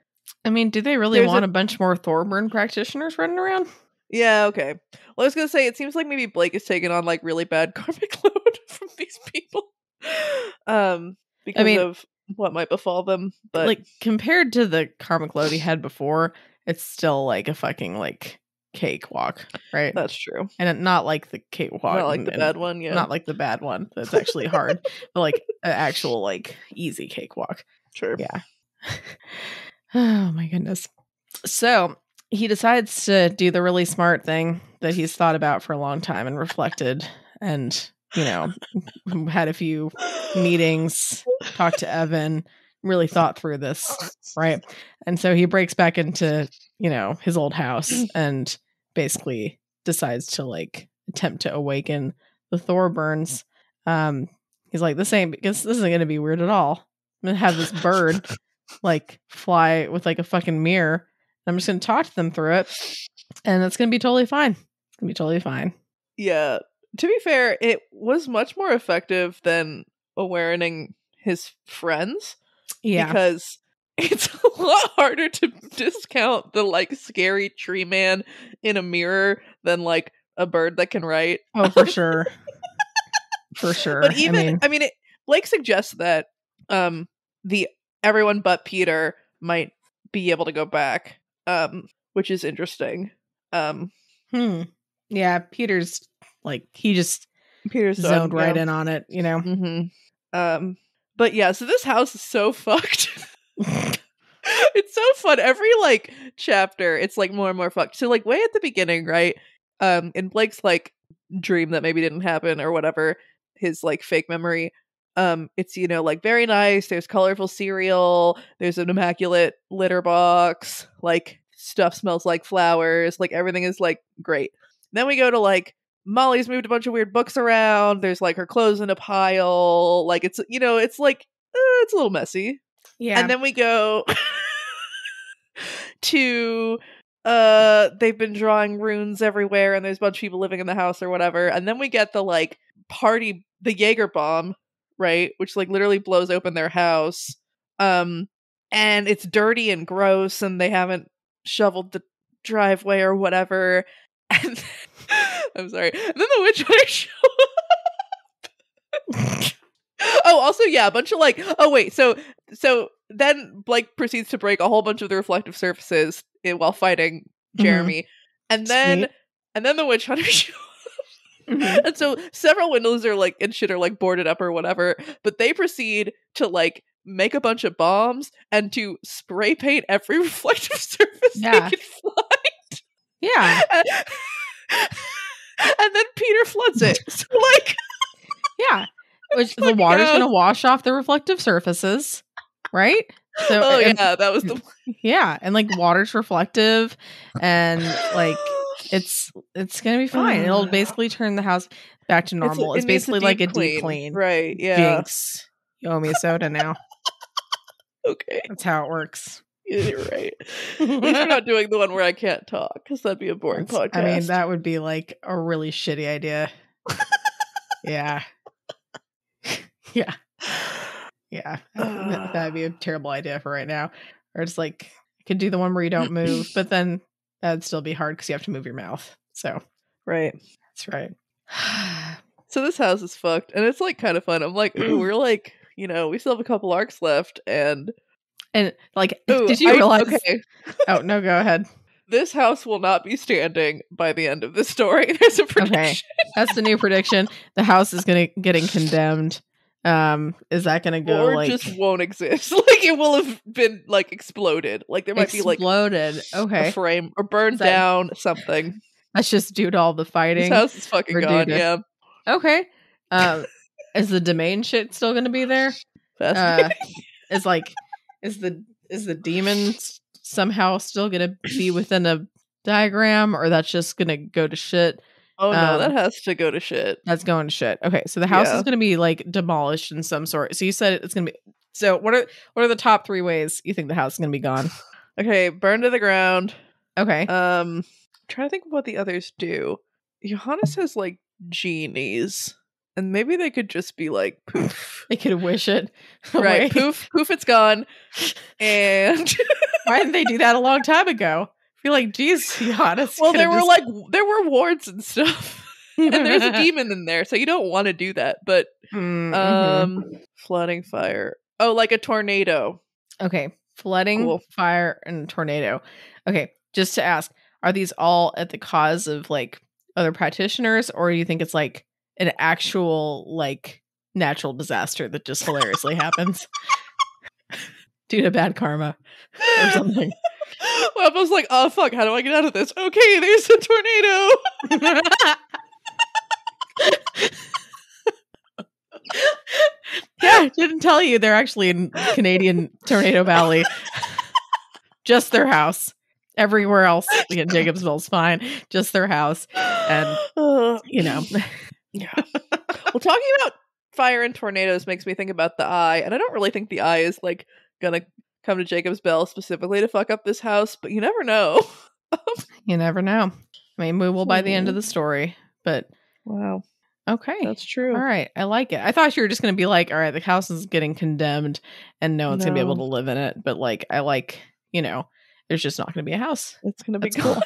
I mean, do they really want a bunch more Thorburn practitioners running around? Yeah, okay. Well, I was gonna say, it seems like maybe Blake is taking on like really bad karmic load from these people. Because of what might befall them. But like compared to the karmic load he had before, it's still like a fucking like cakewalk, right? That's true. And not like the cakewalk. Not like the bad one, yeah. Not like the bad one. That's actually hard. But like an actual like easy cakewalk. Sure. Yeah. Oh my goodness. So he decides to do the really smart thing that he's thought about for a long time and reflected and, you know, had a few meetings, talked to Evan, really thought through this, right? And so he breaks back into, you know, his old house and basically decides to like attempt to awaken the Thorburns. He's like, this isn't going to be weird at all. I'm going to have this bird like fly with like a fucking mirror. I'm just going to talk to them through it. And it's going to be totally fine. It's going to be totally fine. Yeah. To be fair, it was much more effective than awarening his friends. Yeah. Because it's a lot harder to discount the like scary tree man in a mirror than like a bird that can write. Oh, for sure. For sure. But even, I mean, Blake suggests that the everyone but Peter might be able to go back, which is interesting. Yeah, Peter's like, Peter's zoned right in on it, you know? Mm-hmm. But yeah, so this house is so fucked. It's so fun. Every like chapter, it's like more and more fucked. So like way at the beginning, right? In Blake's like dream that maybe didn't happen or whatever, his like fake memory. It's, you know, like very nice. There's colorful cereal. There's an immaculate litter box. Like stuff smells like flowers. Like everything is like great. Then we go to like Molly's moved a bunch of weird books around. There's like her clothes in a pile. Like it's, you know, it's like it's a little messy. Yeah. And then we go to they've been drawing runes everywhere and there's a bunch of people living in the house or whatever. And then we get the like party, the Jaeger bomb, right? Which like literally blows open their house. And it's dirty and gross and they haven't shoveled the driveway or whatever. And I'm sorry. And then the witch hunters show up. Oh, also, yeah, a bunch of like, oh wait, so then Blake proceeds to break a whole bunch of the reflective surfaces while fighting Jeremy. And then the witch hunters show up. And so several windows are like and shit are like boarded up or whatever, but they proceed to like make a bunch of bombs and to spray paint every reflective surface they can find. Yeah. And then Peter floods it. So like yeah. Which the water's going to wash off the reflective surfaces, right? So, yeah, that was the yeah, and like water's reflective, and like it's going to be fine. It'll basically turn the house back to normal. It's basically like a deep clean, right? Yeah. Jinx, you owe me a soda now. Okay, that's how it works. Yeah, you're right. At least we're not doing the one where I can't talk because that'd be a boring podcast. I mean, that would be like a really shitty idea. Yeah. Yeah. Yeah. That'd be a terrible idea for right now. Or it's like, I could do the one where you don't move, but then that'd still be hard because you have to move your mouth. So, right. That's right. So this house is fucked. And it's like kind of fun. I'm like, ooh, we're like, you know, we still have a couple arcs left. And like, did you realize? Okay. Oh, no, go ahead. This house will not be standing by the end of the story. There's a prediction. Okay. That's the new prediction. The house is getting condemned. Is that gonna go or like just won't exist? Like it will have been like exploded. Like there might be like exploded. Okay, a frame or burned down something. That's just due to all the fighting. This house is fucking gone. Yeah. Okay. Is the domain shit still going to be there? Fascinating. Is like, is the demon somehow still going to be within a diagram, or that's just going to go to shit? Oh no, that has to go to shit. That's going to shit. Okay, so the house is going to be like demolished in some sort. So you said it's going to be. So what are the top 3 ways you think the house is going to be gone? Okay, burned to the ground. Okay. Trying to think of what the others do. Johannes has like genies, and maybe they could just be like poof. They could wish it. Right, poof, it's gone. And why didn't they do that a long time ago? I feel like, geez, Johannes. Well, there were wards and stuff, and there's a demon in there, so you don't want to do that. But flooding, fire. Oh, like a tornado. Okay, flooding, fire, and tornado. Okay, just to ask, are these all at the cause of like other practitioners, or do you think it's like an actual like natural disaster that just hilariously happens due to bad karma or something? Well, I was like, oh fuck, how do I get out of this? Okay, there's a tornado. Yeah, didn't tell you they're actually in Canadian Tornado Valley. Just their house. Everywhere else in Jacobsville's fine. Just their house. And, you know. Yeah. Well, talking about fire and tornadoes makes me think about the eye. And I don't really think the eye is, like, gonna come to Jacobsville specifically to fuck up this house. But you never know. You never know. I mean, we will by the end of the story. But, wow. Okay. That's true. All right. I like it. I thought you were just going to be like, all right, the house is getting condemned and no one's going to be able to live in it. But like, I like, you know, there's just not going to be a house. It's going to be gone.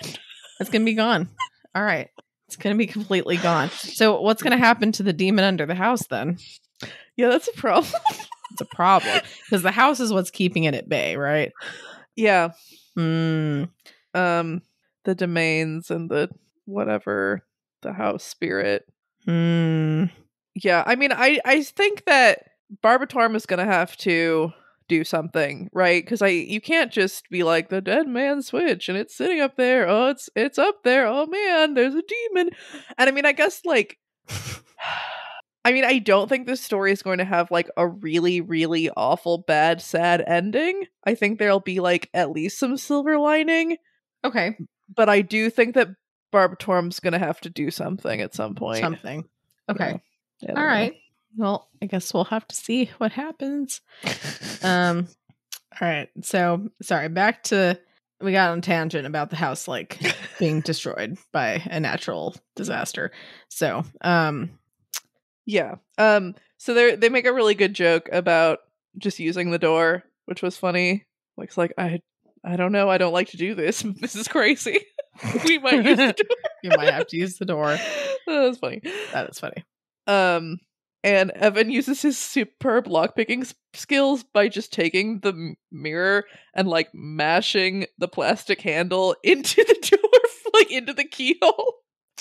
It's going to be gone. All right. It's going to be completely gone. So what's going to happen to the demon under the house then? Yeah, that's a problem. It's a problem because the house is what's keeping it at bay, right? Yeah. The domains and the whatever, the house spirit. Yeah, I mean, I think that Barbatorm is gonna have to do something, right? Because you can't just be like the dead man switch and it's sitting up there. Oh, it's up there. Oh man, there's a demon. And I mean, I guess like, I mean, I don't think this story is going to have like a really, really awful, bad, sad ending. I think there'll be like at least some silver lining. Okay, but I do think that Barbatorm's gonna have to do something at some point. Something. Okay. Yeah, all right. Well, I guess we'll have to see what happens. All right. So, sorry, back to we got on a tangent about the house like being destroyed by a natural disaster. So, yeah. So they make a really good joke about just using the door, which was funny. Like, it's like I don't know. I don't like to do this. This is crazy. We might use the door. You might have to use the door. That's funny. That is funny. And Evan uses his superb lockpicking skills by just taking the mirror and like mashing the plastic handle into the door, like into the keyhole.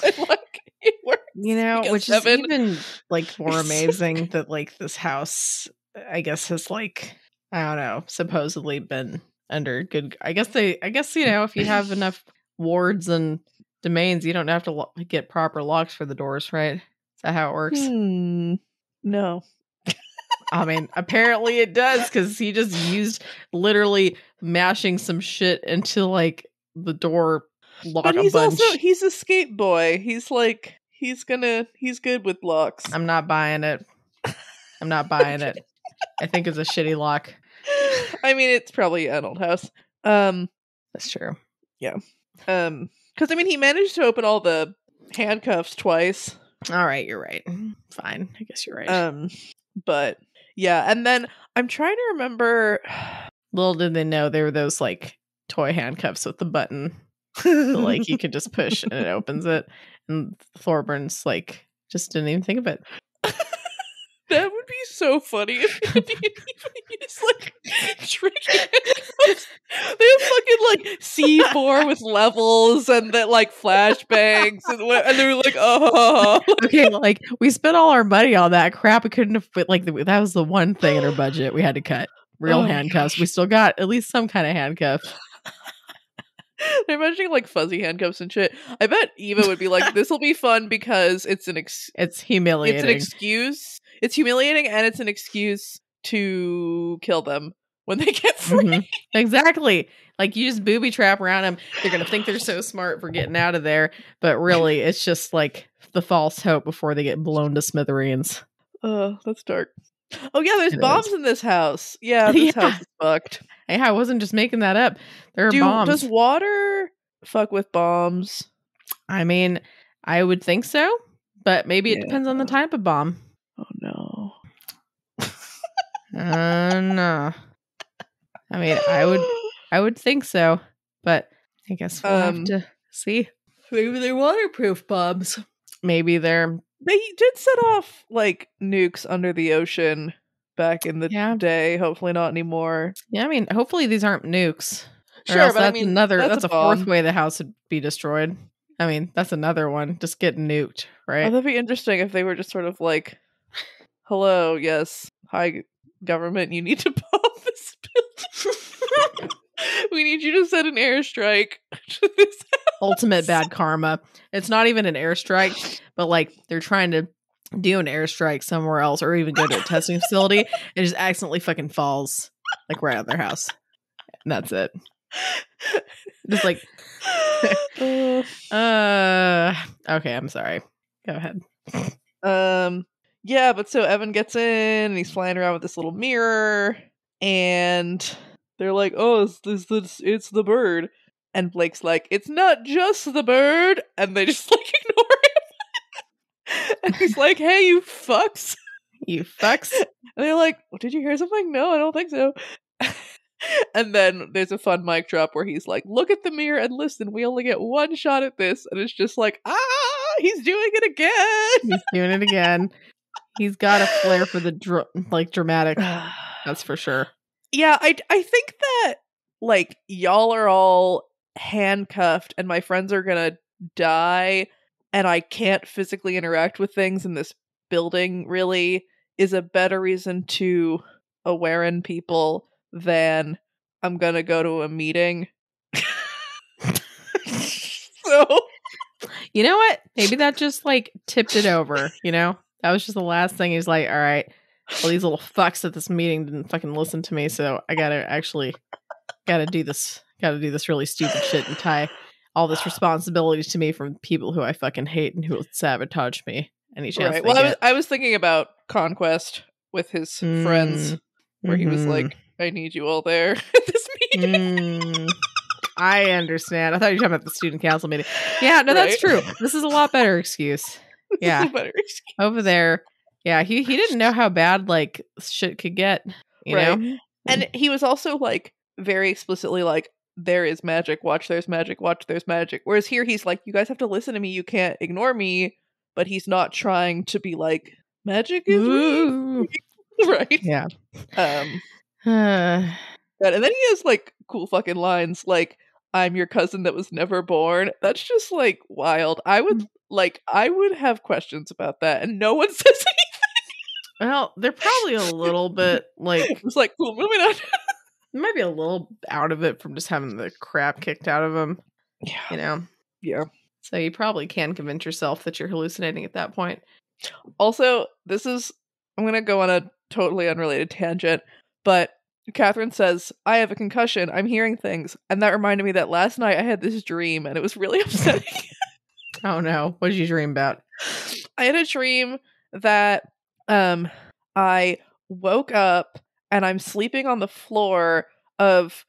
And like it works. You know, which is even like more amazing that like this house, I guess, has like, I don't know, supposedly been under good. I guess you know, if you have enough wards and domains, you don't have to get proper locks for the doors, right? Is that how it works? No. I mean, apparently it does, because he just used literally mashing some shit into like the door lock. But he's a skate boy. He's like he's good with locks. I'm not buying it. I think it's a shitty lock. I mean, it's probably an old house. That's true. Yeah. Because I mean, he managed to open all the handcuffs twice. All right, you're right. Fine, I guess you're right. But yeah, and then I'm trying to remember. Little did they know they were those like toy handcuffs with the button, so, like you could just push and it opens it. And Thorburns like just didn't even think of it. That would be so funny if he didn't even use like tricky handcuffs. They have fucking like C4 with levels and that like flashbangs and they were like, oh. Okay, like we spent all our money on that crap. We couldn't have put like that was the one thing in our budget we had to cut. Real handcuffs. Gosh. We still got at least some kind of handcuff. They're imagining like fuzzy handcuffs and shit. I bet Eva would be like, "This will be fun because it's it's humiliating. It's an excuse. It's humiliating, and it's an excuse to kill them when they get free. Exactly. Like, you just booby trap around them. They're going to think they're so smart for getting out of there. But really, it's just like the false hope before they get blown to smithereens. Oh, that's dark. Oh, yeah, there's It bombs is. in this house. Yeah, this house is fucked. Hey, I wasn't just making that up. There are bombs. Does water fuck with bombs? I mean, I would think so. But maybe it depends on the type of bomb. Oh, no. No. I mean, I would think so, but I guess we'll have to see. Maybe they're waterproof bombs. Maybe they did set off like nukes under the ocean back in the day. Hopefully not anymore. Yeah, I mean, hopefully these aren't nukes. Sure, but I mean, that's a fourth way the house would be destroyed. I mean, that's another one. Just get nuked, right? Oh, that'd be interesting if they were just sort of like, hello, yes, hi, government, you need to bomb this building. We need you to send an airstrike to this house. Ultimate bad karma. It's not even an airstrike, but like they're trying to do an airstrike somewhere else or even go to a testing facility and just accidentally fucking falls like right on their house. And that's it. Just like okay, I'm sorry. Go ahead. Yeah, but so Evan gets in and he's flying around with this little mirror and they're like, oh, it's the bird. And Blake's like, it's not just the bird. And they just like ignore him. And he's like, hey, you fucks. You fucks. And they're like, well, did you hear something? No, I don't think so. And then there's a fun mic drop where he's like, look at the mirror and listen, we only get one shot at this. And it's just like, he's doing it again. He's doing it again. He's got a flair for the dramatic. That's for sure. Yeah, I think that like y'all are all handcuffed and my friends are gonna die and I can't physically interact with things in this building really is a better reason to awaren people than I'm gonna go to a meeting. So you know what? Maybe that just like tipped it over, you know? That was just the last thing. He's like, all right, well, these little fucks at this meeting didn't fucking listen to me, so I gotta do this really stupid shit and tie all this responsibility to me from people who I fucking hate and who will sabotage me any chance. Right. Well, I was thinking about Conquest with his friends, where he was like, I need you all there at this meeting. I understand. I thought you were talking about the student council meeting. Yeah, no, that's true. This is a lot better excuse. Yeah. Over there. Yeah, he didn't know how bad like shit could get, you know? And he was also like very explicitly like, there is magic, watch there's magic, watch there's magic. Whereas here he's like, you guys have to listen to me, you can't ignore me, but he's not trying to be like, magic is real. Right? Yeah. And then he has like cool fucking lines like, I'm your cousin that was never born. That's just like wild. I would have questions about that and no one says anything. Well, they're probably a little bit like it's like, cool, moving on. They might be a little out of it from just having the crap kicked out of them. Yeah. You know? Yeah. So you probably can convince yourself that you're hallucinating at that point. Also, I'm going to go on a totally unrelated tangent, but Catherine says, I have a concussion. I'm hearing things. And that reminded me that last night I had this dream and it was really upsetting. Oh no. What did you dream about? I had a dream that I woke up and I'm sleeping on the floor of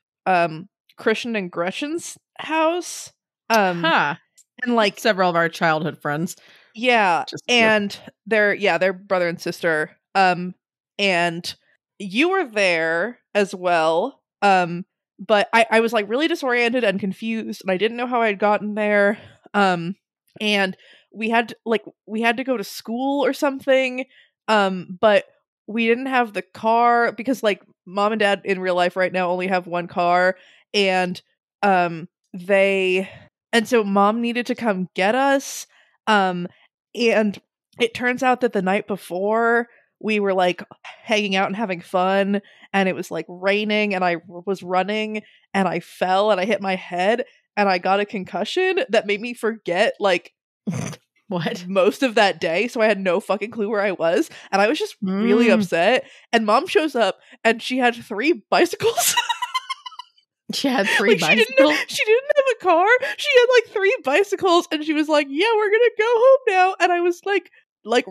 Christian and Gretchen's house. And like several of our childhood friends. Yeah. And they're brother and sister. And you were there as well. But I was like really disoriented and confused and I didn't know how I'd gotten there. And we had to go to school or something. But we didn't have the car because like mom and dad in real life right now only have one car and so mom needed to come get us. And it turns out that the night before we were like hanging out and having fun and it was like raining and I was running and I fell and I hit my head and I got a concussion that made me forget like What? most of that day, so I had no fucking clue where I was, and I was just really upset. And Mom shows up, and she had 3 bicycles. She had 3 bicycles? She didn't have a car. She had like 3 bicycles, and she was like, yeah, we're gonna go home now. And I was like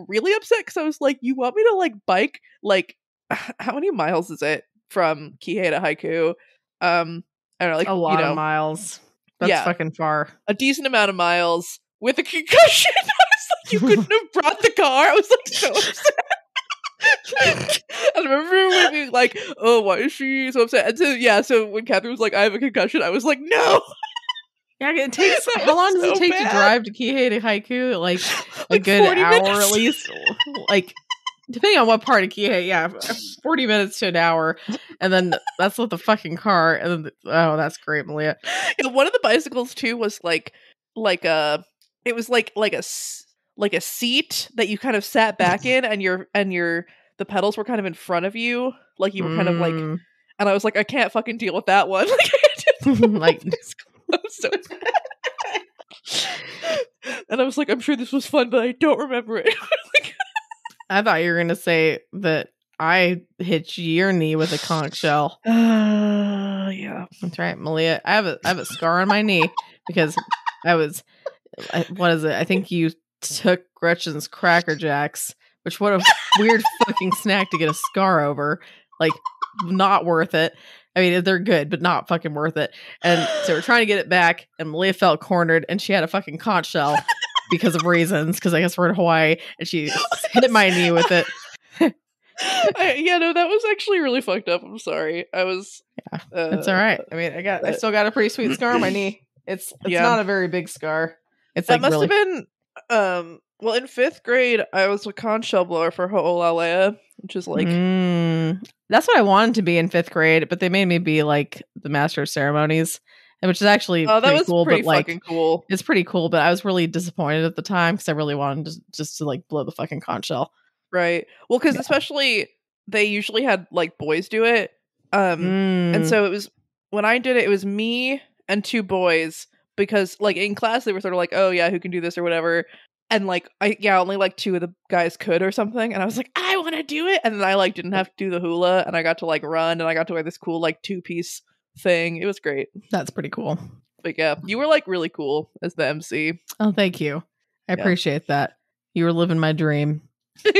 really upset, because I was like, you want me to like bike like how many miles is it from Kihei to Haiku? I don't know, like a lot of miles. That's fucking far. A decent amount of miles with a concussion. I was like, you couldn't have brought the car. I was like so upset. I remember being like, oh, why is she so upset? And so when Catherine was like, I have a concussion, I was like, no. Yeah, it takes. How long does it take to drive to Kihei to Haiku? Like a good hour minutes. At least. Like, depending on what part of Kihei, 40 minutes to an hour, and then that's with the fucking car. And then, that's great, Malia. Yeah, one of the bicycles too was like a seat that you kind of sat back in, and the pedals were kind of in front of you, like you were kind of like. And I was like, I can't fucking deal with that one. Like, so and I was like, I'm sure this was fun, but I don't remember it. I thought you were gonna say that I hit your knee with a conch shell. Yeah, that's right, Malia. I have a scar on my knee because what is it? I think you took Gretchen's Cracker Jacks, which what a weird fucking snack to get a scar over. Like, not worth it. I mean, they're good, but not fucking worth it. And so we're trying to get it back, and Malia felt cornered, and she had a fucking conch shell because of reasons, because I guess we're in Hawaii, and she hit my knee with it. That was actually really fucked up. I'm sorry. I was. Yeah, it's all right. I mean, I still got a pretty sweet scar on my knee. It's not a very big scar. It's that must have been. Well, in 5th grade, I was a conch shell blower for Ho'olalea, which is like. That's what I wanted to be in 5th grade, but they made me be like the master of ceremonies, which is actually pretty cool. Pretty but fucking cool. It's pretty cool, but I was really disappointed at the time because I really wanted just to like blow the fucking conch shell. Right. Well, because especially they usually had like boys do it, and so it was when I did it. It was me and 2 boys, because like in class they were sort of like, oh yeah, who can do this or whatever. And like only like 2 of the guys could or something, and I was like, I want to do it. And then I like didn't have to do the hula, and I got to like run, and I got to wear this cool like 2-piece thing. It was great. That's pretty cool. But yeah, you were like really cool as the MC. Oh, thank you. I appreciate that. You were living my dream. All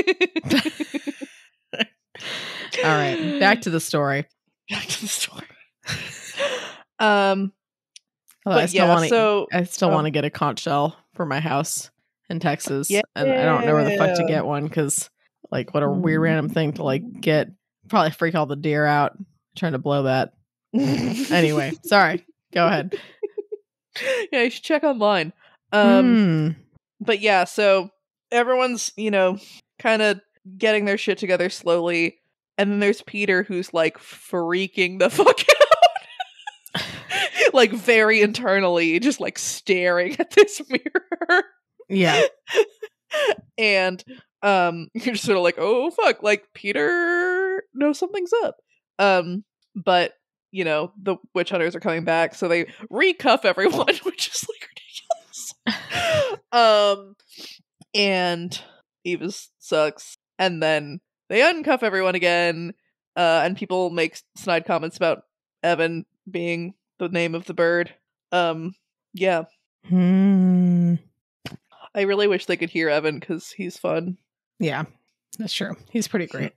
right, back to the story. I still want to get a conch shell for my house in Texas, and I don't know where the fuck to get one, because like what a weird random thing to like get. Probably freak all the deer out trying to blow that. Anyway, sorry, go ahead. Yeah, you should check online. But yeah, so everyone's kind of getting their shit together slowly, and then there's Peter, who's like freaking the fuck out. Like very internally, just like staring at this mirror. Yeah. And you're just sort of like, oh fuck, like Peter knows something's up. But the witch hunters are coming back, so they recuff everyone, which is like ridiculous. And Eva sucks, and then they uncuff everyone again, and people make snide comments about Evan being the name of the bird. Yeah. I really wish they could hear Evan, because he's fun. Yeah, that's true. He's pretty great.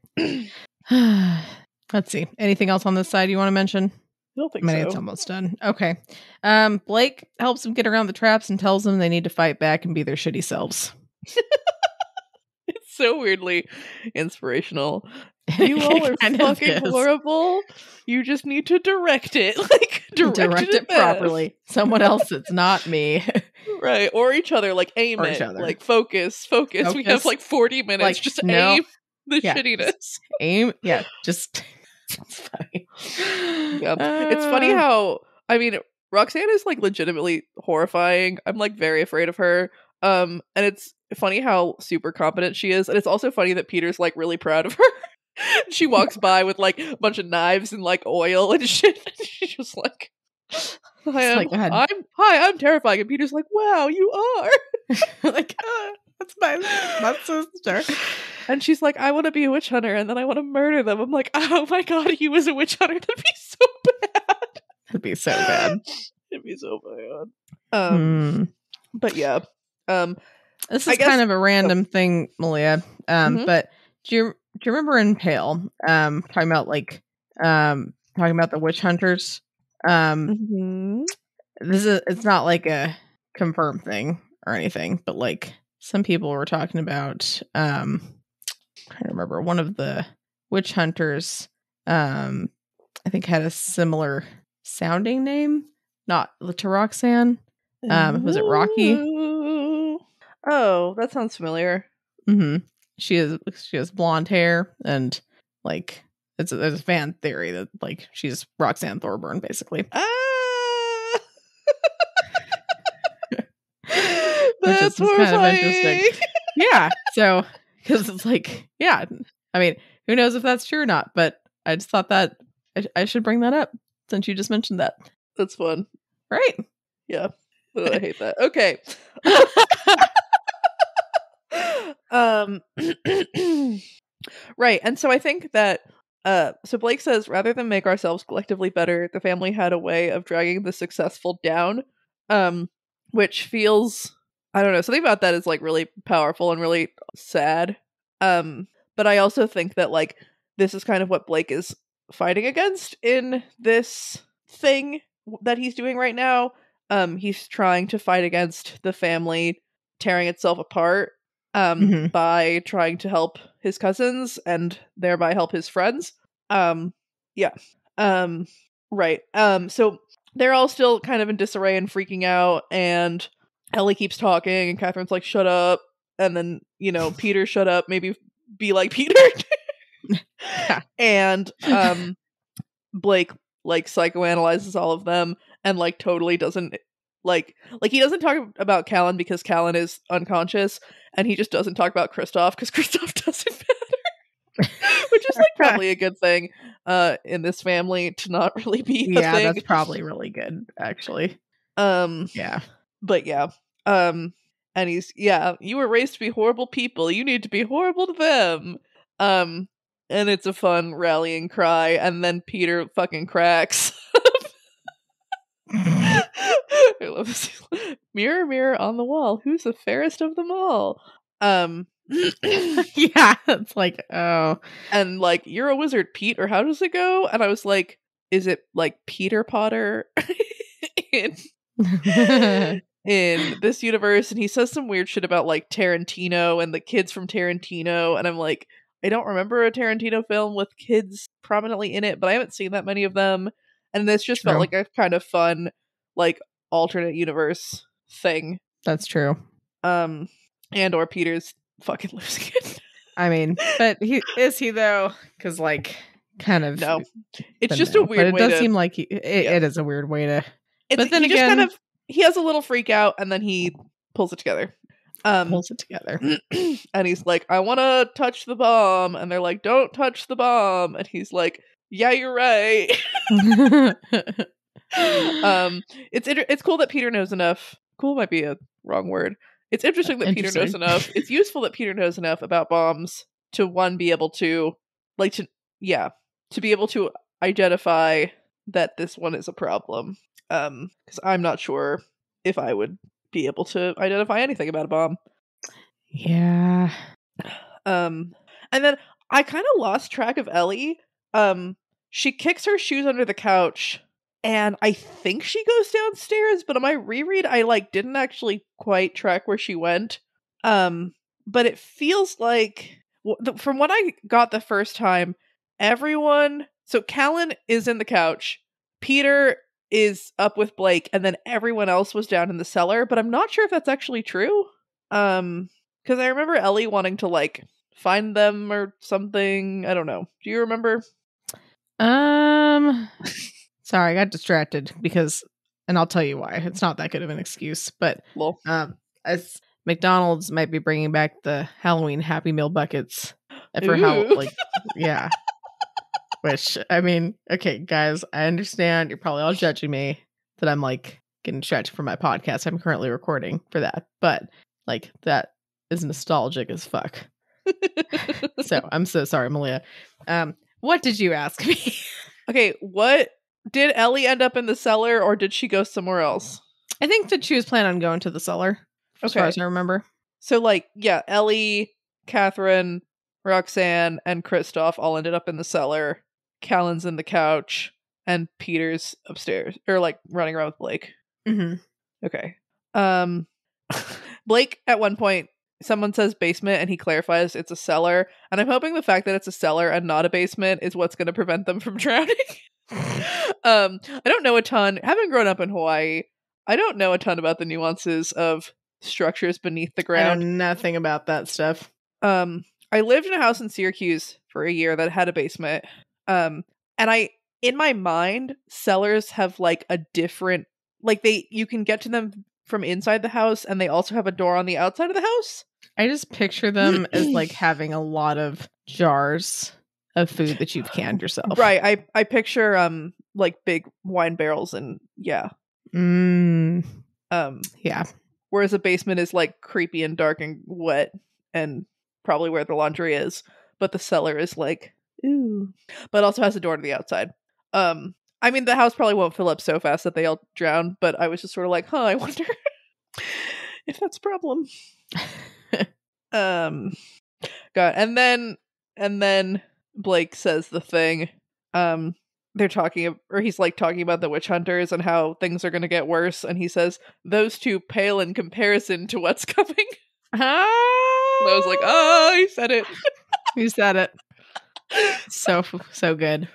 Let's see. Anything else on this side you want to mention? I don't think so. It's almost done. Okay. Blake helps them get around the traps and tells them they need to fight back and be their shitty selves. It's so weirdly inspirational. You all are fucking horrible. You just need to direct it. Like, direct it properly. Someone else that's not me. Right. Or each other. Like, aim it. Like, focus. We have like 40 minutes. Like, just aim the shittiness. Aim. Yeah. Just. It's funny. Yeah. It's funny how, I mean, Roxanne is like legitimately horrifying. I'm like very afraid of her. And it's funny how super competent she is. And it's also funny that Peter's like really proud of her. She walks by with like a bunch of knives and like oil and shit. And she's just like, I'm terrifying. And Peter's like, wow, you are. Like, that's my sister. And she's like, I want to be a witch hunter, and then I want to murder them. I'm like, oh my god, he was a witch hunter. That'd be so bad. It'd be so bad. It'd be so bad. But yeah. This is kind of a random thing, Malia. But do you remember in Pale, talking about the witch hunters? It's not like a confirmed thing or anything, but like some people were talking about I'm trying to remember, one of the witch hunters I think had a similar sounding name, not to Roxanne. Was it Rocky? Oh, that sounds familiar. She has blonde hair, and like there's a fan theory that like she's Roxanne Thorburn, basically. That's horrifying. Kind of interesting. Yeah, so because it's like, yeah, I mean, who knows if that's true or not? But I just thought that I should bring that up since you just mentioned that. That's fun, right? Yeah. Oh, I hate that. Okay. Right, and so I think that so Blake says, rather than make ourselves collectively better, the family had a way of dragging the successful down, which feels, I don't know, something about that is like really powerful and really sad. But I also think that like this is kind of what Blake is fighting against in this thing that he's doing right now. He's trying to fight against the family tearing itself apart by trying to help his cousins and thereby help his friends. Right. So they're all still kind of in disarray and freaking out, and Ellie keeps talking, and Catherine's like, shut up. And then, Peter, shut up, maybe be like Peter. And Blake like psychoanalyzes all of them and like totally doesn't like he doesn't talk about Callan because Callan is unconscious, and he just doesn't talk about Kristoff because Kristoff doesn't matter. Which is like probably a good thing in this family to not really be a thing. That's probably really good, actually. Yeah. But yeah. And he's, you were raised to be horrible people. You need to be horrible to them. And it's a fun rallying cry, and then Peter fucking cracks. I love this. Mirror, mirror on the wall, who's the fairest of them all? Yeah, it's like, oh. And like, you're a wizard, Pete, or how does it go? And I was like, is it like Peter Potter in this universe? And he says some weird shit about like Tarantino and the kids from Tarantino, and I'm like, I don't remember a Tarantino film with kids prominently in it, but I haven't seen that many of them. And this just felt like a kind of fun, like, alternate universe thing. That's true. And or Peter's fucking losing it. I mean, but is he though? Because like, kind of. No, it's just a weird way. It does seem like it is a weird way to. But then again, he has a little freak out, and then he pulls it together. And he's like, I want to touch the bomb, and they're like, don't touch the bomb, and he's like, yeah, you're right. It's cool that Peter knows enough. Cool might be a wrong word. It's interesting that Peter knows enough. It's useful that Peter knows enough about bombs to be able to be able to identify that this one is a problem. Because I'm not sure if I would be able to identify anything about a bomb. Yeah. And then I kind of lost track of Ellie. She kicks her shoes under the couch, and I think she goes downstairs, but on my reread, I didn't actually quite track where she went. But it feels like, from what I got the first time, so Callan is in the couch, Peter is up with Blake, and then everyone else was down in the cellar, but I'm not sure if that's actually true. Because I remember Ellie wanting to find them or something. I don't know. Do you remember? Sorry, I got distracted and I'll tell you why. It's not that good of an excuse, but as McDonald's might be bringing back the Halloween Happy Meal buckets for yeah. Which, I mean, okay, guys, I understand you're probably all judging me, that I'm like getting distracted from my podcast I'm currently recording for that. But like that is nostalgic as fuck. So I'm so sorry, Malia. What did you ask me? Okay, what did Ellie end up in the cellar, or did she go somewhere else? I think that she was planning on going to the cellar, as far as I remember. So, like, yeah, Ellie, Catherine, Roxanne, and Kristoff all ended up in the cellar. Callan's in the couch, and Peter's upstairs, or like running around with Blake. Mm-hmm. Okay. Blake, at one point, someone says basement, and he clarifies it's a cellar. And I'm hoping the fact that it's a cellar and not a basement is what's going to prevent them from drowning. I don't know a ton. Having grown up in Hawaii, I don't know a ton about the nuances of structures beneath the ground. I know nothing about that stuff. I lived in a house in Syracuse for a year that had a basement. And in my mind, cellars have like a different, like you can get to them from inside the house, and they also have a door on the outside of the house. I just picture them as like having a lot of jars of food that you've canned yourself. Right. I picture like big wine barrels, and yeah. Yeah. Whereas a basement is like creepy and dark and wet, and probably where the laundry is. But the cellar is like, ooh. But also has a door to the outside. I mean, the house probably won't fill up so fast that they all drown, but I was just sort of like, I wonder if that's a problem. God. And then Blake says the thing. They're talking, or he's like talking about the witch hunters and how things are going to get worse. And he says, those two pale in comparison to what's coming. And I was like, he said it. He said it. So good.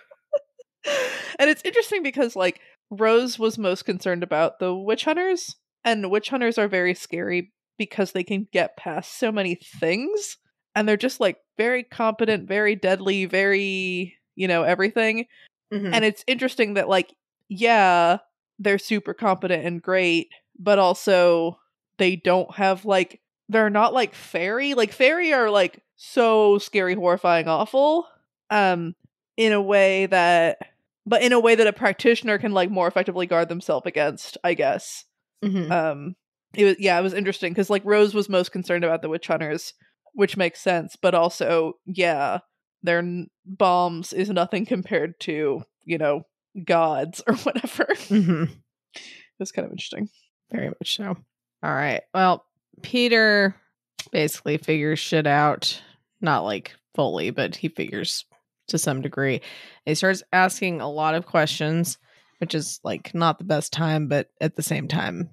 And it's interesting because like Rose was most concerned about the witch hunters, and witch hunters are very scary because they can get past so many things, and they're just like very competent, very deadly, very, everything. Mm-hmm. And it's interesting that like, yeah, they're super competent and great, but also they don't have like, they're not like fairy. Like fairy are like so scary, horrifying, awful. In a way that a practitioner can like more effectively guard themselves against, I guess. Mm-hmm. It was interesting because like Rose was most concerned about the witch hunters, which makes sense, but also, yeah, their bombs is nothing compared to, gods or whatever. Mm-hmm. It was kind of interesting. Very much so. All right. Well, Peter basically figures shit out, not like fully, but he figures to some degree. He starts asking a lot of questions, which is like not the best time, but at the same time,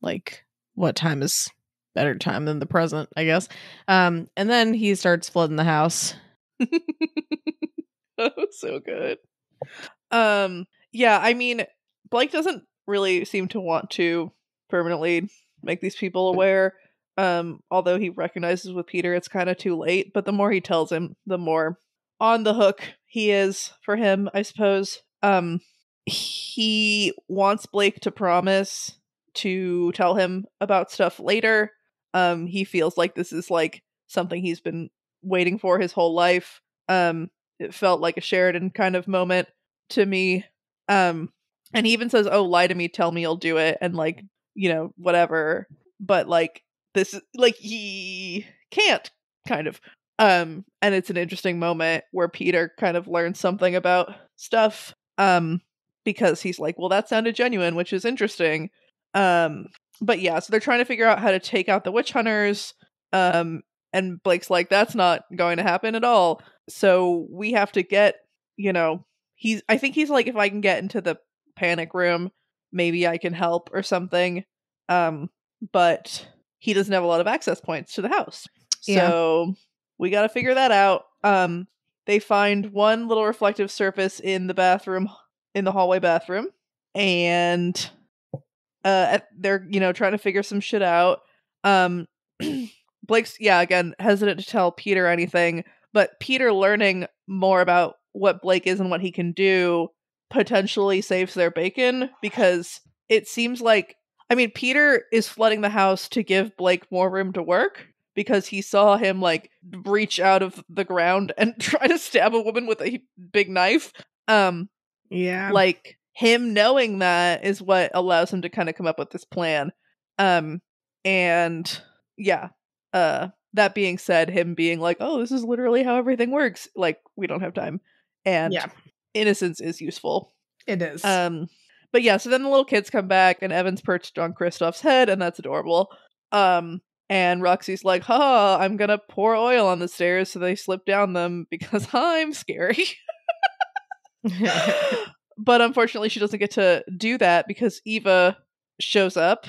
like what time is better time than the present, I guess. And then he starts flooding the house. Oh, so good. Yeah, I mean, Blake doesn't really seem to want to permanently make these people aware. Although he recognizes with Peter it's kind of too late, but the more he tells him, the more on the hook he is for him, I suppose. He wants Blake to promise to tell him about stuff later. He feels like this is like something he's been waiting for his whole life. It felt like a Sheridan kind of moment to me. And he even says, "Oh, lie to me, tell me you'll do it," and like, whatever. But like this is like he can't kind of. And it's an interesting moment where Peter kind of learns something about stuff. Because he's like, well, that sounded genuine, which is interesting. But yeah, so they're trying to figure out how to take out the witch hunters. And Blake's like, that's not going to happen at all. So we have to get, I think he's like, if I can get into the panic room, maybe I can help or something. But he doesn't have a lot of access points to the house. Yeah. So we got to figure that out. They find one little reflective surface in the bathroom, in the hallway bathroom, and they're trying to figure some shit out. Blake's again hesitant to tell Peter anything, but Peter learning more about what Blake is and what he can do potentially saves their bacon, because it seems like, I mean, Peter is flooding the house to give Blake more room to work, because he saw him like reach out of the ground and try to stab a woman with a big knife. Yeah. Like, him knowing that is what allows him to kind of come up with this plan. And yeah, that being said, him being like, oh, this is literally how everything works. Like, we don't have time. And innocence is useful. It is. But yeah, so then the little kids come back and Evan's perched on Kristoff's head, and that's adorable. And Roxy's like, haha, I'm gonna pour oil on the stairs so they slip down them because I'm scary. But unfortunately, she doesn't get to do that because Eva shows up.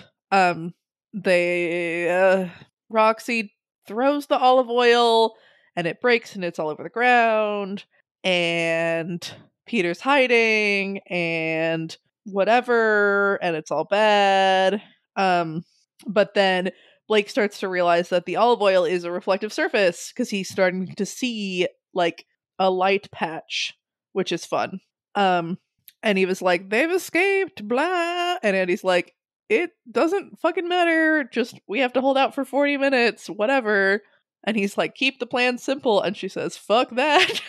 Roxy throws the olive oil and it breaks and it's all over the ground. And Peter's hiding and whatever, and it's all bad. But then Blake starts to realize that the olive oil is a reflective surface because he's starting to see like a light patch, which is fun. And he was like, they've escaped, blah. And Andy's like, it doesn't fucking matter. Just, we have to hold out for 40 minutes, whatever. And he's like, keep the plan simple. And she says, fuck that.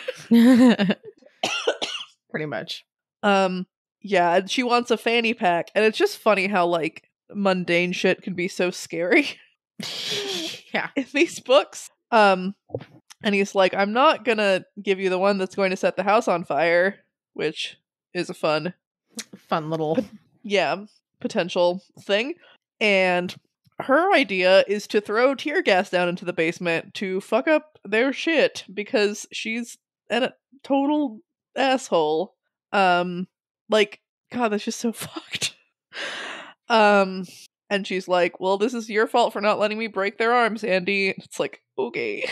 Pretty much. Yeah, and she wants a fanny pack. And it's just funny how, like, mundane shit can be so scary. Yeah. In these books. And he's like, I'm not gonna give you the one that's going to set the house on fire, which is a fun little potential thing. And her idea is to throw tear gas down into the basement to fuck up their shit because she's a total asshole. Like, God, that's just so fucked. And she's like, well, this is your fault for not letting me break their arms, Andy. It's like, okay.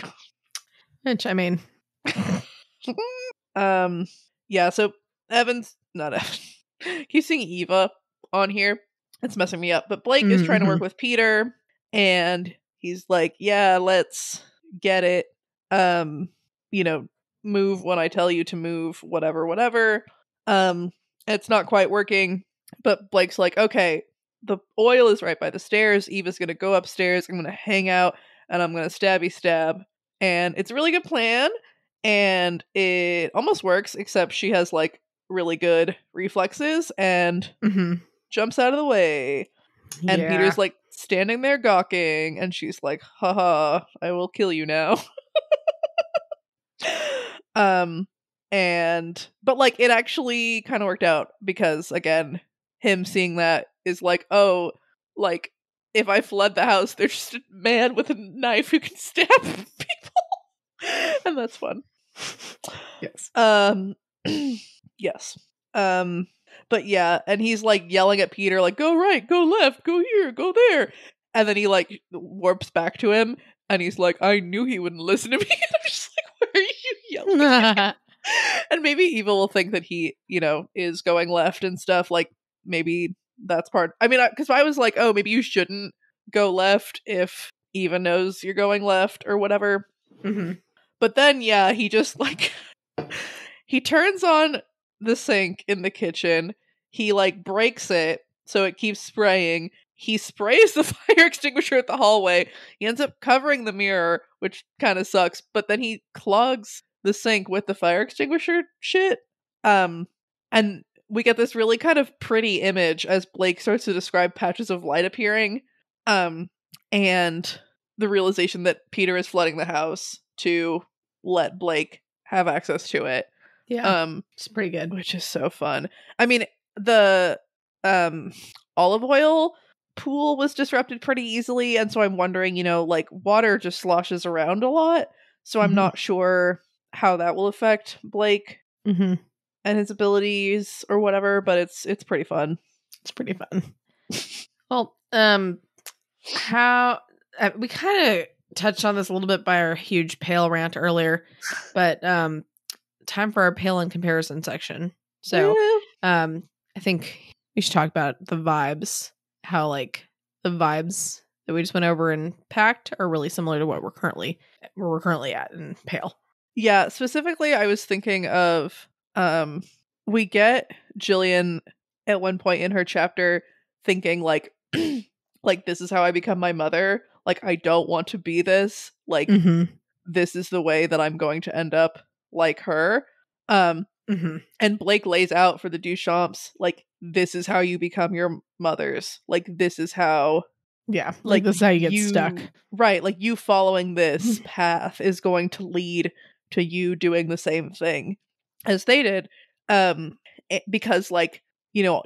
Which, I mean. Yeah, so not Evan. Keep seeing Eva on here. It's messing me up. But Blake is trying to work with Peter, and he's like, yeah, let's get it. Move when I tell you to move, whatever. It's not quite working, but Blake's like, okay, the oil is right by the stairs. Eva's gonna go upstairs. I'm gonna hang out, and I'm gonna stabby stab. And it's a really good plan, and it almost works, except she has, like, really good reflexes and jumps out of the way. And Peter's, like, standing there gawking, and she's like, haha, I will kill you now. But, like, it actually kind of worked out because, again, him seeing that is like, oh, like, if I flood the house, there's just a man with a knife who can stab people. And that's fun. Yes. Yes. But yeah, and he's like yelling at Peter, like, go right, go left, go here, go there. And then he like warps back to him and he's like, I knew he wouldn't listen to me. And I'm just like, why are you yelling at? And maybe Eva will think that he, is going left and stuff. Like, maybe that's part. I mean, because I was like, oh, maybe you shouldn't go left if Eva knows you're going left or whatever. But then, yeah, he just like he turns on the sink in the kitchen. He like breaks it so it keeps spraying. He sprays the fire extinguisher at the hallway. He ends up covering the mirror, which kind of sucks. But then he clogs the sink with the fire extinguisher shit. And we get this really kind of pretty image as Blake starts to describe patches of light appearing. And the realization that Peter is flooding the house to let Blake have access to it. Yeah. It's pretty good. Which is so fun. I mean, the olive oil pool was disrupted pretty easily, and so I'm wondering, like, water just sloshes around a lot, so I'm not sure how that will affect Blake and his abilities or whatever, but it's pretty fun. It's pretty fun. Well, how we kind of touched on this a little bit by our huge pale rant earlier, but time for our pale in comparison section. So I think we should talk about the vibes, how like the vibes that we just went over in Pact are really similar to what we're currently at in Pale. Yeah, specifically I was thinking of we get Jillian at one point in her chapter thinking like like, this is how I become my mother. Like, I don't want to be this. Like, this is the way that I'm going to end up like her. Mm-hmm. And Blake lays out for the Duchamps, like, this is how you become your mothers. Like, this is how... Yeah, like this is how you get stuck. Right, like, you following this path is going to lead to you doing the same thing as they did. Because, like, you know,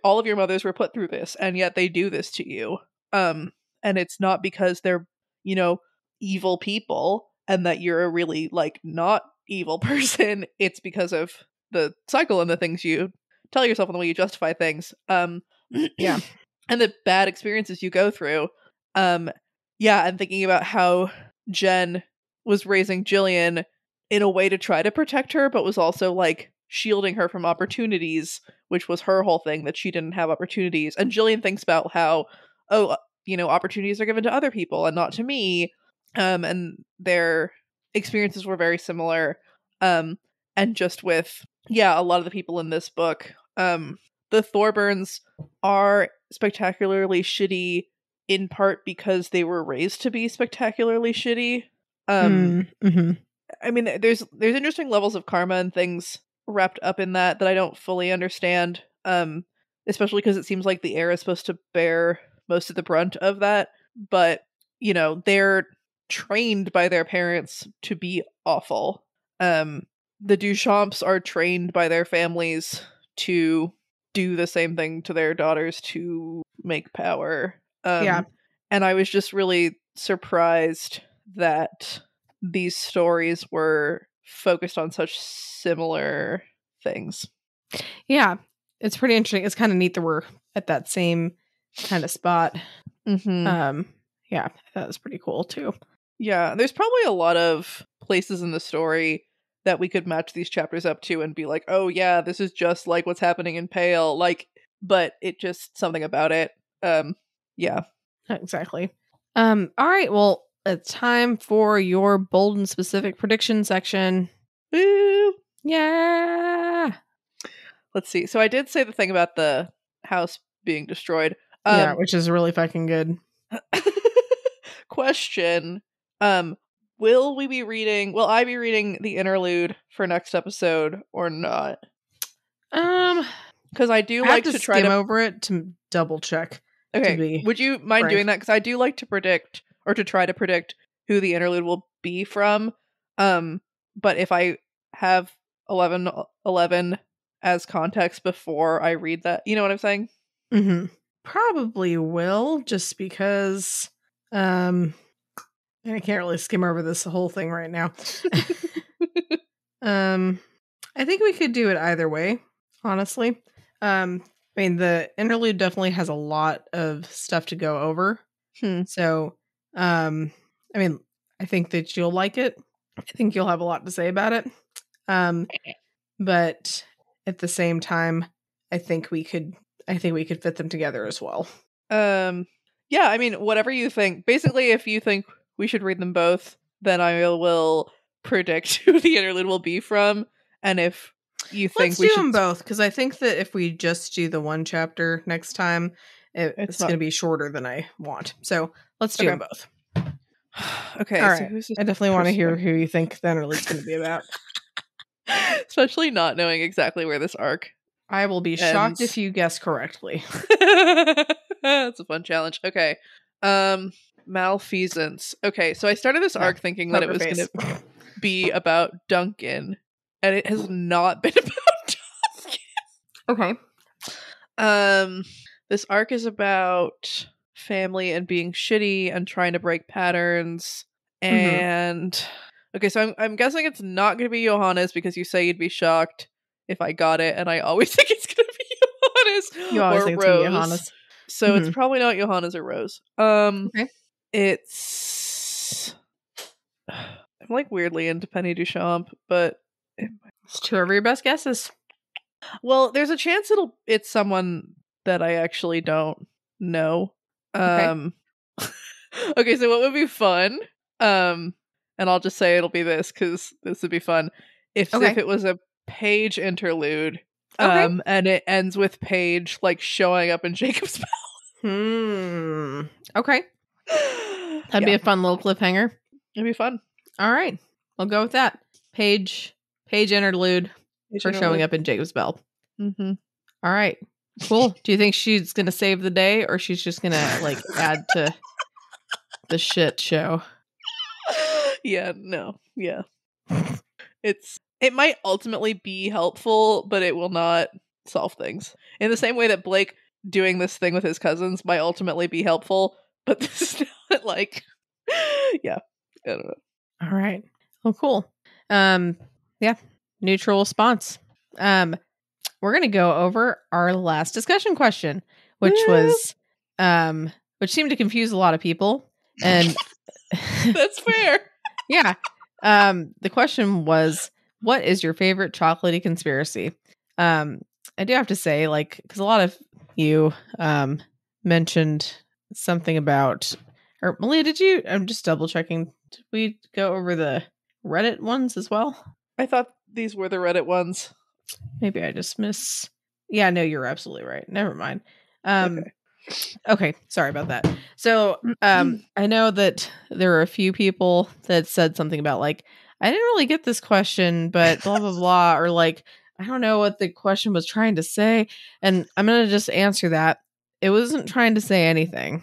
all of your mothers were put through this, and yet they do this to you. And it's not because they're, you know, evil people, and that you're a really, like, not evil person. It's because of the cycle and the things you tell yourself and the way you justify things. Yeah. And the bad experiences you go through. Yeah, I'm thinking about how Jen was raising Jillian in a way to try to protect her, but was also, like, shielding her from opportunities, which was her whole thing, that she didn't have opportunities. And Jillian thinks about how, you know, opportunities are given to other people and not to me. And their experiences were very similar. And just with, a lot of the people in this book, the Thorburns are spectacularly shitty in part because they were raised to be spectacularly shitty. Mm-hmm. I mean, there's interesting levels of karma and things wrapped up in that I don't fully understand. Especially because it seems like the heir is supposed to bear most of the brunt of that. But, you know, they're trained by their parents to be awful. The Duchamps are trained by their families to do the same thing to their daughters to make power. Yeah. And I was just really surprised that these stories were focused on such similar things. Yeah. It's pretty interesting. It's kind of neat that we're at that same kind of spot. Mm-hmm. Yeah, that was pretty cool too. Yeah, there's probably a lot of places in the story that we could match these chapters up to and be like, oh yeah, this is just like what's happening in Pale. Like, but it just something about it. Yeah. Exactly. All right, well, it's time for your bold and specific prediction section. Woo! Yeah. Let's see. So I did say the thing about the house being destroyed. Yeah, which is really fucking good. Question. Will I be reading the interlude for next episode or not? Because I do like to try skim over it to double check. Okay. Would you mind doing that? Because I do like to predict or to try to predict who the interlude will be from. But if I have 11.11 as context before I read that, you know what I'm saying? Mm-hmm. Probably will, just because I can't really skim over this whole thing right now. I think we could do it either way, honestly. I mean, the interlude definitely has a lot of stuff to go over. So, I mean, I think that you'll like it. I think you'll have a lot to say about it. But at the same time, I think we could fit them together as well. Yeah, I mean, whatever you think. Basically, if you think we should read them both, then I will predict who the interlude will be from. And if you think we should do them both, because I think that if we just do the one chapter next time, it's going to be shorter than I want. So let's do them both. Okay. All right. I definitely want to hear who you think the interlude's going to be about. Especially not knowing exactly where this arc I will be shocked if you guess correctly. That's a fun challenge. Okay. Malfeasance. Okay, so I started this arc thinking that it was going to be about Duncan, and it has not been about Duncan. Okay. This arc is about family and being shitty and trying to break patterns. And okay, so I'm guessing it's not going to be Johannes, because you say you'd be shocked if I got it, and I always think it's going to be Johannes. You always think it's going to be Johannes. So it's probably not Johannes or Rose. Okay. It's I'm like weirdly into Penny Duchamp, but it's two of your best guesses. Well, there's a chance it's someone that I actually don't know. Okay, so what would be fun? And I'll just say it'll be this, because this would be fun. If it was a Paige interlude, and it ends with Paige like showing up in Jacob's Bell. Okay. That'd be a fun little cliffhanger. It'd be fun. All right. We'll go with that. Paige interlude. her showing up in Jacob's Bell. Mm-hmm. All right. Cool. Do you think she's going to save the day, or she's just going to like add to the shit show? Yeah, no. Yeah. It might ultimately be helpful, but it will not solve things. In the same way that Blake doing this thing with his cousins might ultimately be helpful, but this is not like yeah. I don't know. All right. Oh, cool. Yeah. Neutral response. We're gonna go over our last discussion question, which was which seemed to confuse a lot of people. And that's fair. Yeah. The question was, what is your favorite chocolatey conspiracy? I do have to say, like, because a lot of you mentioned something about, or Malia, did you? I'm just double checking. Did we go over the Reddit ones as well? I thought these were the Reddit ones. Maybe I just miss. Yeah, no, you're absolutely right. Never mind. Okay, sorry about that. So, I know that there are a few people that said something about like, I didn't really get this question, but blah blah blah, or like, I don't know what the question was trying to say, and I'm gonna just answer that. It wasn't trying to say anything.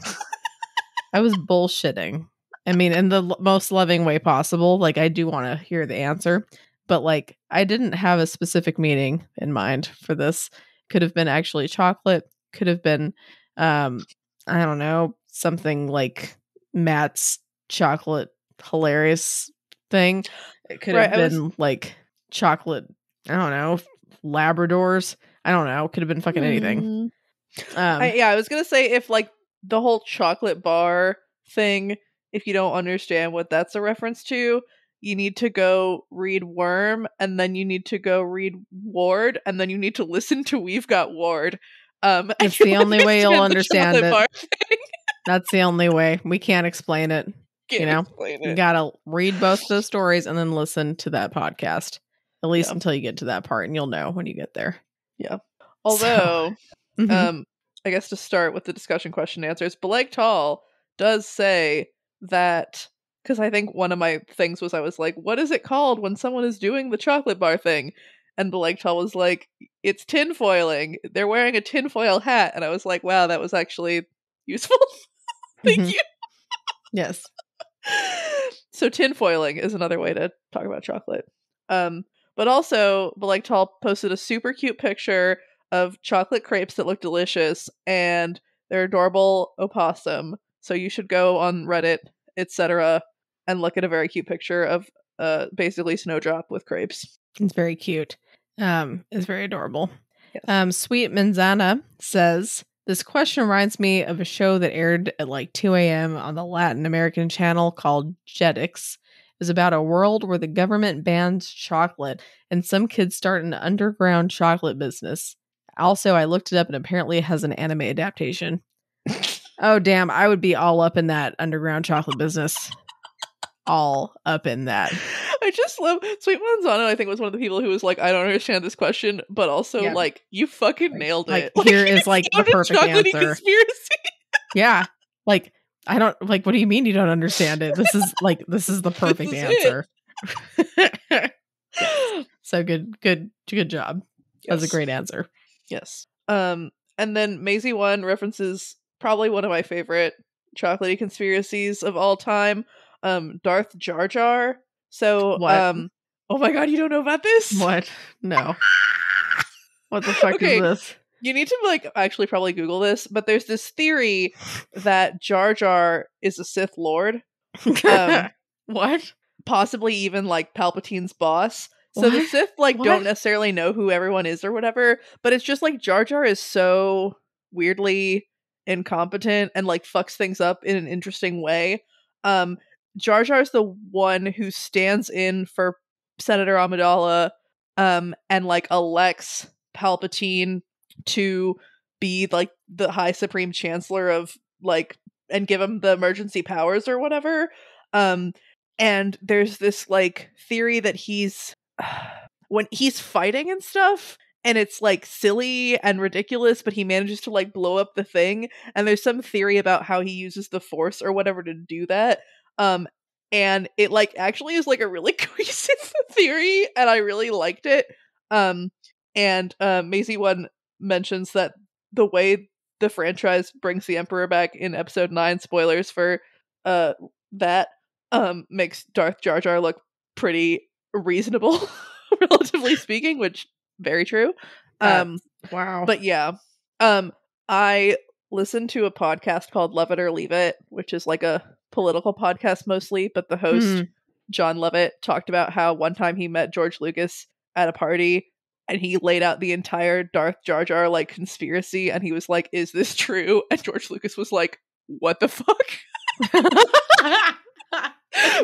I was bullshitting. I mean, in the most loving way possible. Like, I do want to hear the answer, but like, I didn't have a specific meaning in mind for this. Could have been actually chocolate. Could have been, I don't know, something like Matt's chocolate hilarious thing. It could have been like chocolate. I don't know, Labradors. I don't know. Could have been fucking anything. I was gonna say, if like the whole chocolate bar thing, if you don't understand what that's a reference to, you need to go read Worm, and then you need to go read Ward, and then you need to listen to We've Got Ward. It's the only way you'll understand it. That's the only way. We can't explain it. You gotta read both those stories and then listen to that podcast, at least until you get to that part, and you'll know when you get there. Yeah. Although, I guess to start with the discussion question answers, Beleg Tall does say that, because I think one of my things was, I was like, what is it called when someone is doing the chocolate bar thing? And Beleg Tall was like, it's tinfoiling. They're wearing a tinfoil hat. And I was like, wow, that was actually useful. Thank you. Yes. So tinfoiling is another way to talk about chocolate. But also, Beleg Tall posted a super cute picture of chocolate crepes that look delicious, and they're adorable opossum. So you should go on Reddit, etc., and look at a very cute picture of basically Snowdrop with crepes. It's very cute. It's very adorable. Yes. Sweet Manzana says, this question reminds me of a show that aired at like 2 a.m. on the Latin American channel called Jetix. It was about a world where the government bans chocolate and some kids start an underground chocolate business. Also, I looked it up and apparently it has an anime adaptation. Oh, damn. I would be all up in that underground chocolate business. All up in that. I just love Sweet Manzano. I think was one of the people who was like, I don't understand this question, but also like, you fucking nailed it. Like, here is like the perfect answer. Conspiracy. Yeah. Like, I don't like, what do you mean you don't understand it? This is the perfect answer. So good job. Yes. That was a great answer. Yes. And then Maisie 1 references probably one of my favorite chocolatey conspiracies of all time. Darth Jar Jar. So what? Oh my god, you don't know about this? What? No. What the fuck is this? You need to like actually probably Google this, but there's this theory that Jar Jar is a Sith Lord. What? Possibly even like Palpatine's boss. So the Sith like don't necessarily know who everyone is or whatever, but it's just like Jar Jar is so weirdly incompetent and like fucks things up in an interesting way. Jar Jar's the one who stands in for Senator Amidala and like elects Palpatine to be like the High Supreme Chancellor of like, and give him the emergency powers or whatever. And there's this like theory that he's when he's fighting and stuff, and it's like silly and ridiculous, but he manages to like blow up the thing. And there's some theory about how he uses the Force or whatever to do that. And it like actually is like a really cohesive theory, and I really liked it. And Maisie One mentions that the way the franchise brings the Emperor back in episode 9, spoilers for that, makes Darth Jar Jar look pretty reasonable, relatively speaking, which very true. Wow. But yeah, I listened to a podcast called Love It or Leave It, which is like a political podcast mostly, but the host, John Lovett, talked about how one time he met George Lucas at a party and he laid out the entire Darth Jar Jar like conspiracy, and he was like, "Is this true?" And George Lucas was like, "What the fuck?"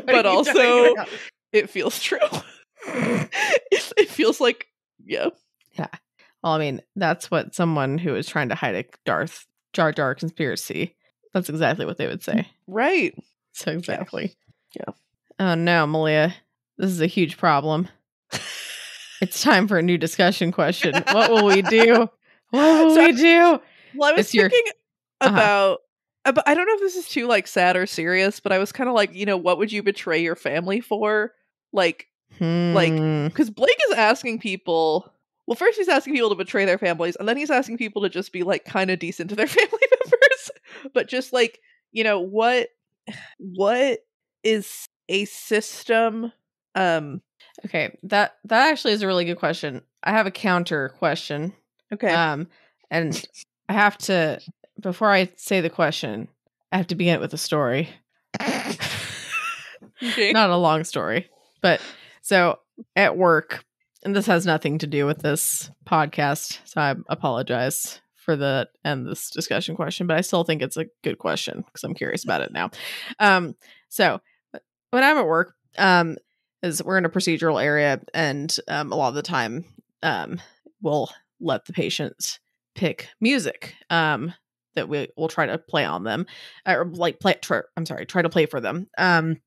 But also, it feels true. It feels like, yeah. Yeah. Well, I mean, that's what someone who is trying to hide a Darth Jar Jar conspiracy, that's exactly what they would say. Right. So exactly. Yeah. Oh no, Malia. This is a huge problem. It's time for a new discussion question. What will we do? What will we do? Well, I was thinking about, I don't know if this is too like sad or serious, but I was kind of like, what would you betray your family for? Like, because Blake is asking people. Well, first he's asking people to betray their families, and then he's asking people to just be like kind of decent to their family members. But just like, what is a system? Okay, that actually is a really good question. I have a counter question. Okay. And I have to, before I say the question, I have to begin it with a story. Okay. Not a long story, but so at work, and this has nothing to do with this podcast, so I apologize for the end this discussion question, but I still think it's a good question because I'm curious about it now. So when I'm at work, is we're in a procedural area, and a lot of the time, we'll let the patients pick music that we will try to play on them, or like try to play for them. And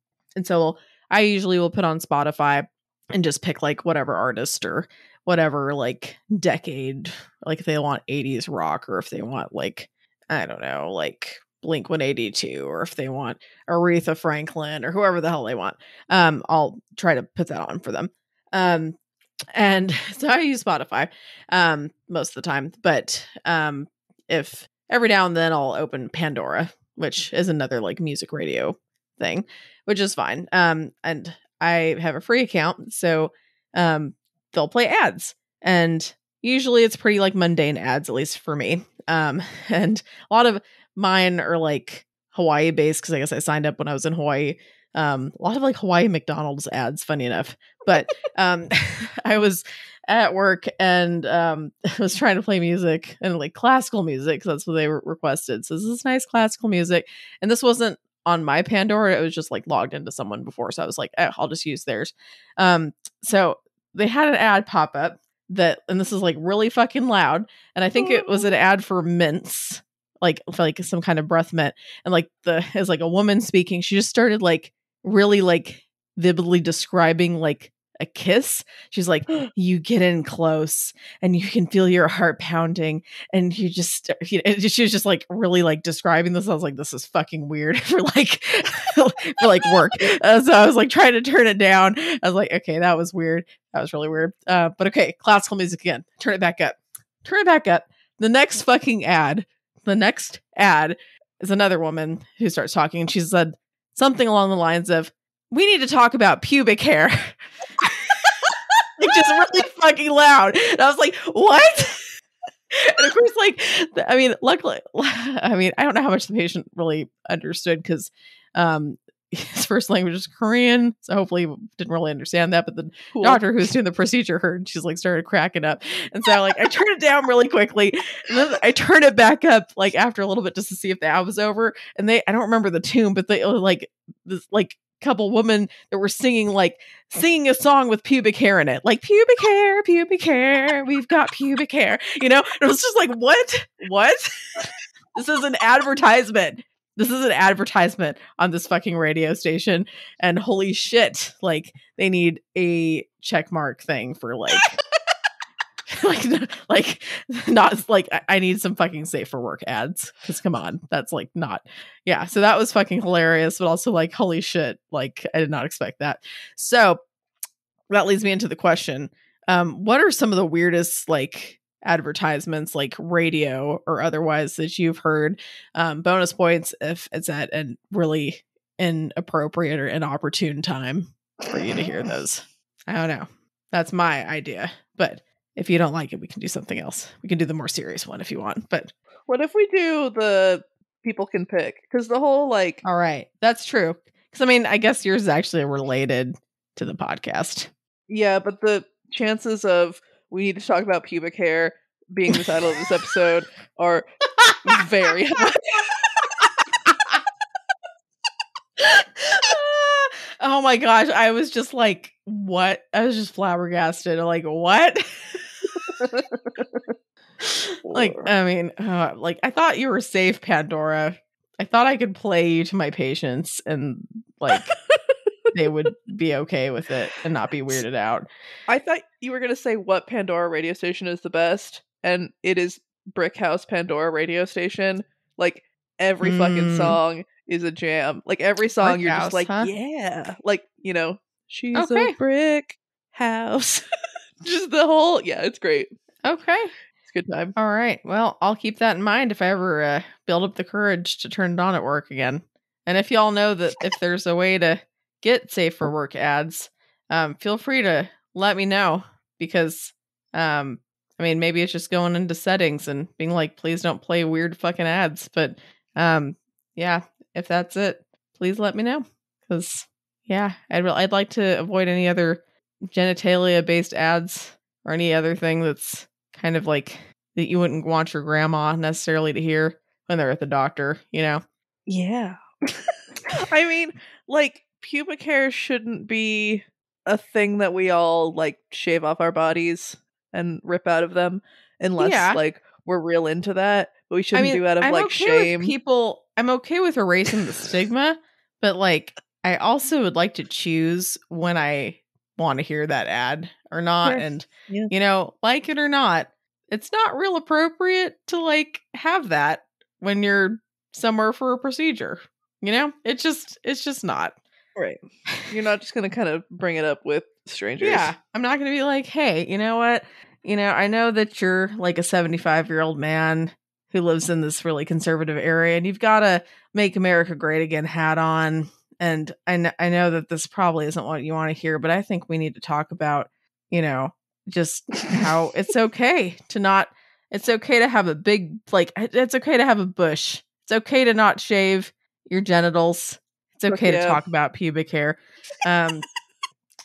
so I usually will put on Spotify and just pick like whatever artist or whatever like decade, like if they want 80s rock, or if they want like, I don't know, like Blink-182, or if they want Aretha Franklin or whoever the hell they want. I'll try to put that on for them. And so I use Spotify most of the time, but if every now and then I'll open Pandora, which is another like music radio thing, which is fine. And I have a free account, so they'll play ads, and usually it's pretty like mundane ads, at least for me. And a lot of mine are like Hawaii based, because I guess I signed up when I was in Hawaii. A lot of like Hawaii McDonald's ads, funny enough. But I was at work and I was trying to play music, and like classical music, because that's what they requested. So this is nice classical music, and this wasn't on my Pandora. It was just like logged into someone before, so I was like, I'll just use theirs. So they had an ad pop up and this is like really fucking loud, and I think it was an ad for mints, like some kind of breath mint, and like is like a woman speaking. She just started like really like vividly describing like a kiss. She's like, you get in close and you can feel your heart pounding, and you just, she was just like really like describing this. I was like, this is fucking weird for like for like work. So I was like trying to turn it down. I was like, okay, that was weird. That was really weird. But okay, classical music again. Turn it back up. The next ad is another woman who starts talking, and she said something along the lines of, we need to talk about pubic hair. Like just really fucking loud. And I was like, what? And of course, like, I mean, luckily, I don't know how much the patient really understood, because his first language is Korean, so hopefully he didn't really understand that. But the doctor who was doing the procedure heard, she's like started cracking up, and so like I turned it down really quickly, and then I turned it back up like after a little bit just to see if the ad was over. And I don't remember the tune, but they like this like couple women that were singing a song with pubic hair in it, like pubic hair, we've got pubic hair, it was just like, what this is an advertisement on this fucking radio station, and holy shit, like they need a check mark thing for like like not like I need some fucking safe for work ads, because come on, that's like not, yeah. So that was fucking hilarious, but also like holy shit, like I did not expect that. So that leads me into the question What are some of the weirdest like advertisements, like radio or otherwise, that you've heard? Bonus points if it's at a really inappropriate or inopportune time for you to hear those. I don't know. That's my idea. But if you don't like it, we can do something else. We can do the more serious one if you want. But what if we do the people can pick? Because the whole like... All right. That's true. Because I mean, I guess yours is actually related to the podcast. Yeah, but the chances of we need to talk about pubic hair being the title of this episode are very high. Oh my gosh. I was just like, what? I was just flabbergasted. Like, what? Like, I mean, like, I thought you were safe, Pandora. I thought I could play you to my patients and like they would be okay with it and not be weirded out. I thought you were going to say what Pandora radio station is the best, and it is Brick House Pandora radio station. Like, every fucking song is a jam. Like, every song Brick you're House, just like, huh? yeah. Like, you know, she's Okay. a brick house. Just the whole, yeah, it's great. Okay. It's a good time. All right. Well, I'll keep that in mind if I ever build up the courage to turn it on at work again. And if y'all know that if there's a way to get safe for work ads, feel free to let me know, because I mean, maybe it's just going into settings and being like, please don't play weird fucking ads. But yeah, if that's it, please let me know, because yeah, I'd like to avoid any other genitalia based ads or any other thing that's kind of like that you wouldn't want your grandma necessarily to hear when they're at the doctor, you know? Yeah. I mean, like, pubic hair shouldn't be a thing that we all like shave off our bodies and rip out of them unless like we're real into that. But we shouldn't do out of I'm like okay shame. With people, I'm okay with erasing the stigma, but like I also would like to choose when I want to hear that ad or not. Sure. And Yeah. you know, like it or not, it's not real appropriate to like have that when you're somewhere for a procedure. You know, it's just not. Right. You're not just going to kind of bring it up with strangers. Yeah. I'm not going to be like, hey, you know what? You know, I know that you're like a 75-year-old man who lives in this really conservative area and you've got a Make America Great Again hat on. And I know that this probably isn't what you want to hear, but I think we need to talk about, you know, just how it's okay to have a big, like, it's okay to have a bush. It's okay to not shave your genitals. It's okay to talk about pubic hair. I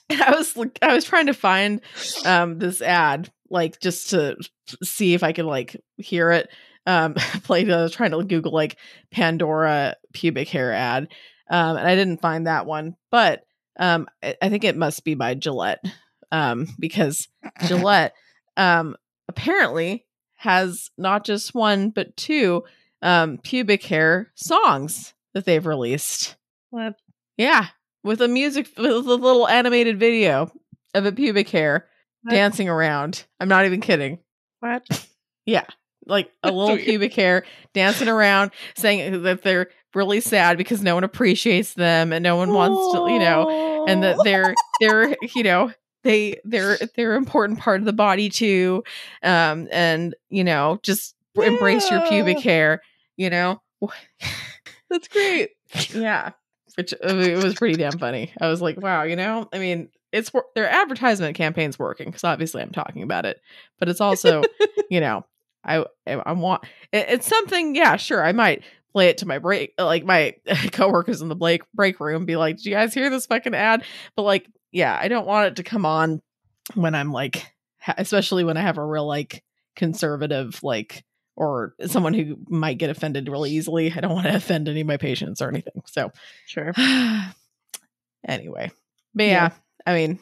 was trying to find this ad, like, just to see if I could like hear it. I was trying to Google like Pandora pubic hair ad. And I didn't find that one, but I think it must be by Gillette, because Gillette apparently has not just one but two pubic hair songs that they've released. What? Yeah, with a little animated video of a pubic hair dancing around. I'm not even kidding. What? Yeah, like a little pubic hair dancing around, saying that they're really sad because no one appreciates them and no one wants to, you know, and that they're you know, they're an important part of the body too, and you know, just embrace your pubic hair, you know. That's great. Yeah, which it was pretty damn funny. I was like, wow, you know, I mean, their advertisement campaign's working because obviously I'm talking about it, but it's also, you know, I want it's something. Yeah, sure, I might play it to my my coworkers in the break room, be like, "Did you guys hear this fucking ad?" But like, yeah, I don't want it to come on when I'm like, especially when I have a real like conservative like, or someone who might get offended really easily. I don't want to offend any of my patients or anything. So sure. Anyway, but yeah, I mean,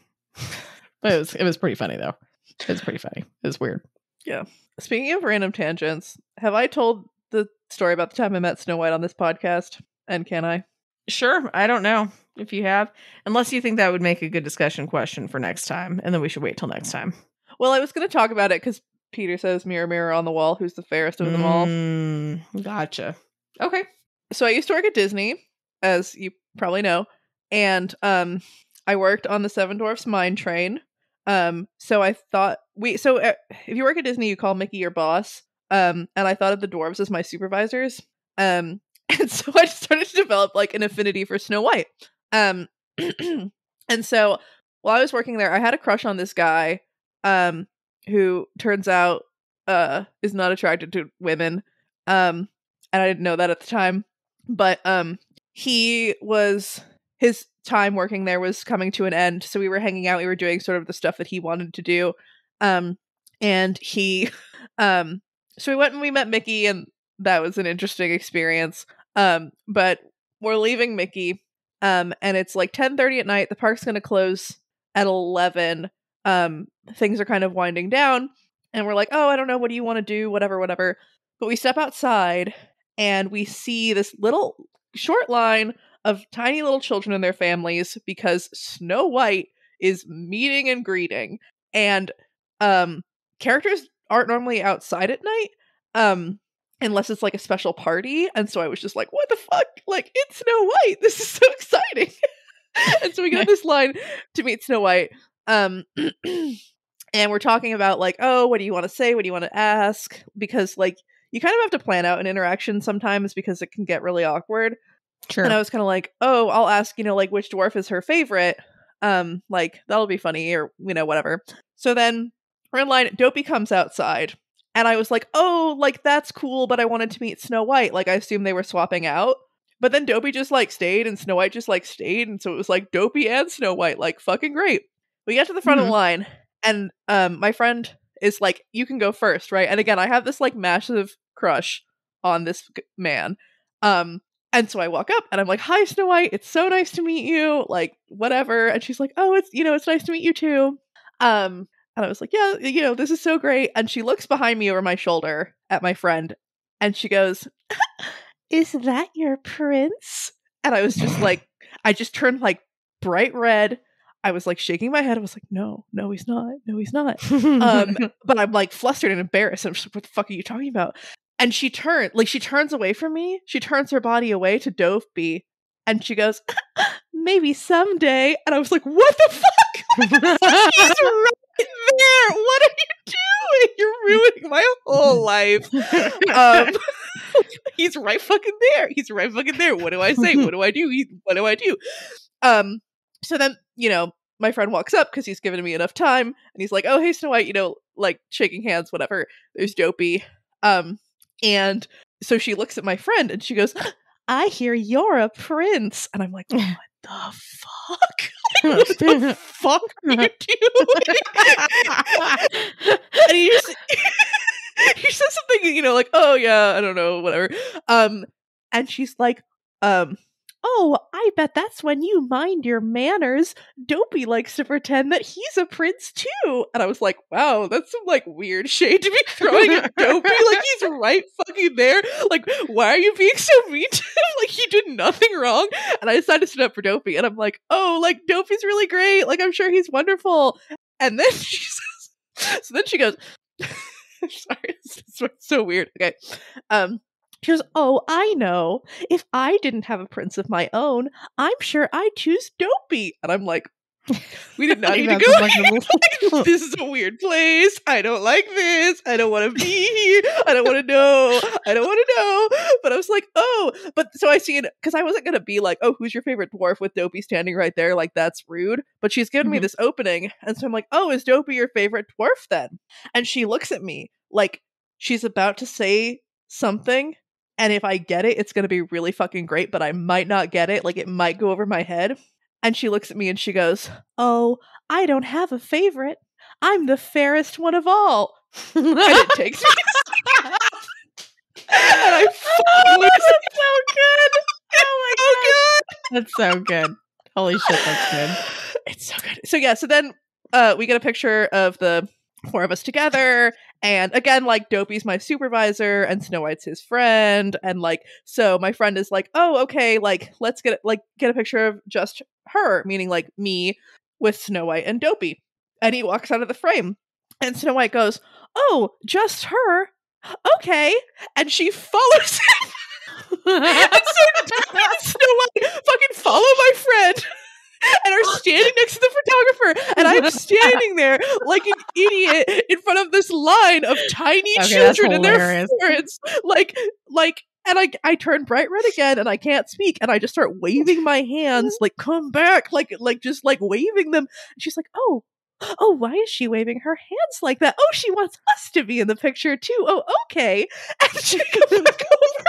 but it was pretty funny though. It was pretty funny. It was weird. Yeah. Speaking of random tangents, have I told the story about the time I met Snow White on this podcast? And can I? Sure. I don't know if you have, unless you think that would make a good discussion question for next time, and then we should wait till next time. Well, I was going to talk about it because Peter says, mirror, mirror on the wall, who's the fairest of them all? Gotcha. Okay. So I used to work at Disney, as you probably know, and I worked on the Seven Dwarfs Mine Train, So I thought if you work at Disney, you call Mickey your boss. And I thought of the dwarves as my supervisors. And so I started to develop like an affinity for Snow White. And so while I was working there, I had a crush on this guy, who turns out is not attracted to women. And I didn't know that at the time. But his time working there was coming to an end, so we were hanging out, we were doing sort of the stuff that he wanted to do. And he so we went and we met Mickey, and that was an interesting experience. But we're leaving Mickey, and it's like 10:30 at night. The park's gonna close at 11. Things are kind of winding down, and we're like, oh, I don't know, what do you want to do? Whatever. But we step outside and we see this little short line of tiny little children and their families, because Snow White is meeting and greeting. And characters aren't normally outside at night, unless it's like a special party. And so I was just like, what the fuck? Like, it's Snow White. This is so exciting. And so we get on this line to meet Snow White. And we're talking about like, oh, what do you want to say? What do you want to ask? Because like, you kind of have to plan out an interaction sometimes, because it can get really awkward. Sure. And I was kind of like, oh, I'll ask, like which dwarf is her favorite. Like that'll be funny, or, whatever. So then we're in line, Dopey comes outside, and I was like, oh, like that's cool, but I wanted to meet Snow White. Like I assumed they were swapping out. But then Dopey just like stayed, and Snow White just like stayed. And so it was like Dopey and Snow White, like fucking great. We get to the front of the line, and my friend is like, you can go first, right? And again, I have this like massive crush on this man. And so I walk up and I'm like, hi, Snow White. It's so nice to meet you. Like, whatever. And she's like, oh, it's nice to meet you too. And I was like, yeah, this is so great. And she looks behind me over my shoulder at my friend, and she goes, is that your prince? And I was just like, I just turned like bright red. I was like shaking my head. I was like, no, he's not. No, he's not. But I'm like flustered and embarrassed. I'm just like, what the fuck are you talking about? And she turns away from me. She turns her body away to Dopey, and she goes, maybe someday. And I was like, what the fuck? He's right there. What are you doing? You're ruining my whole life. He's right fucking there. What do I say? What do I do? So then, my friend walks up because he's given me enough time, and he's like, oh, hey, Snow White, like shaking hands, whatever. There's Dopey. And so she looks at my friend and she goes, I hear you're a prince. And I'm like, what the fuck? What the fuck are you doing? And he says something, like, oh yeah, I don't know, whatever. And she's like, oh, I bet that's when you mind your manners. Dopey likes to pretend that he's a prince too. And I was like, wow, that's some like weird shade to be throwing at Dopey. Like he's right fucking there. Like, why are you being so mean to him? Like he did nothing wrong. And I decided to stand up for Dopey. And I'm like, oh, like Dopey's really great. Like I'm sure he's wonderful. And then she says, so then she goes, sorry, it's so weird. Okay. She goes, oh, I know. If I didn't have a prince of my own, I'm sure I'd choose Dopey. And I'm like, we did not need to go here. Like, this is a weird place. I don't like this. I don't want to be here. I don't want to know. But I was like, oh. But so I see it, because I wasn't going to be like, oh, who's your favorite dwarf with Dopey standing right there? Like, that's rude. But she's given me this opening. And so I'm like, oh, is Dopey your favorite dwarf then? And she looks at me like she's about to say something. And if I get it, it's going to be really fucking great, but I might not get it. Like, it might go over my head. And she looks at me and she goes, oh, I don't have a favorite. I'm the fairest one of all. And it takes me. And I that's so good. Oh my God. That's so good. Holy shit, that's good. It's so good. So yeah, so then we get a picture of the four of us together, and again, like Dopey's my supervisor and Snow White's his friend, and like, so my friend is like, oh, okay, like let's get a picture of just her, meaning like me with Snow White and Dopey. And he walks out of the frame, and Snow White goes, oh, just her? Okay. And she follows him. And so Dopey and Snow White fucking follow my friend and are standing next to the photographer, and I'm standing there like an idiot in front of this line of tiny children in their parents. And I turn bright red again, and I can't speak, and I just start waving my hands, like, come back, just waving them. And she's like, oh, why is she waving her hands like that? Oh, she wants us to be in the picture too. Oh, okay. And she comes back over.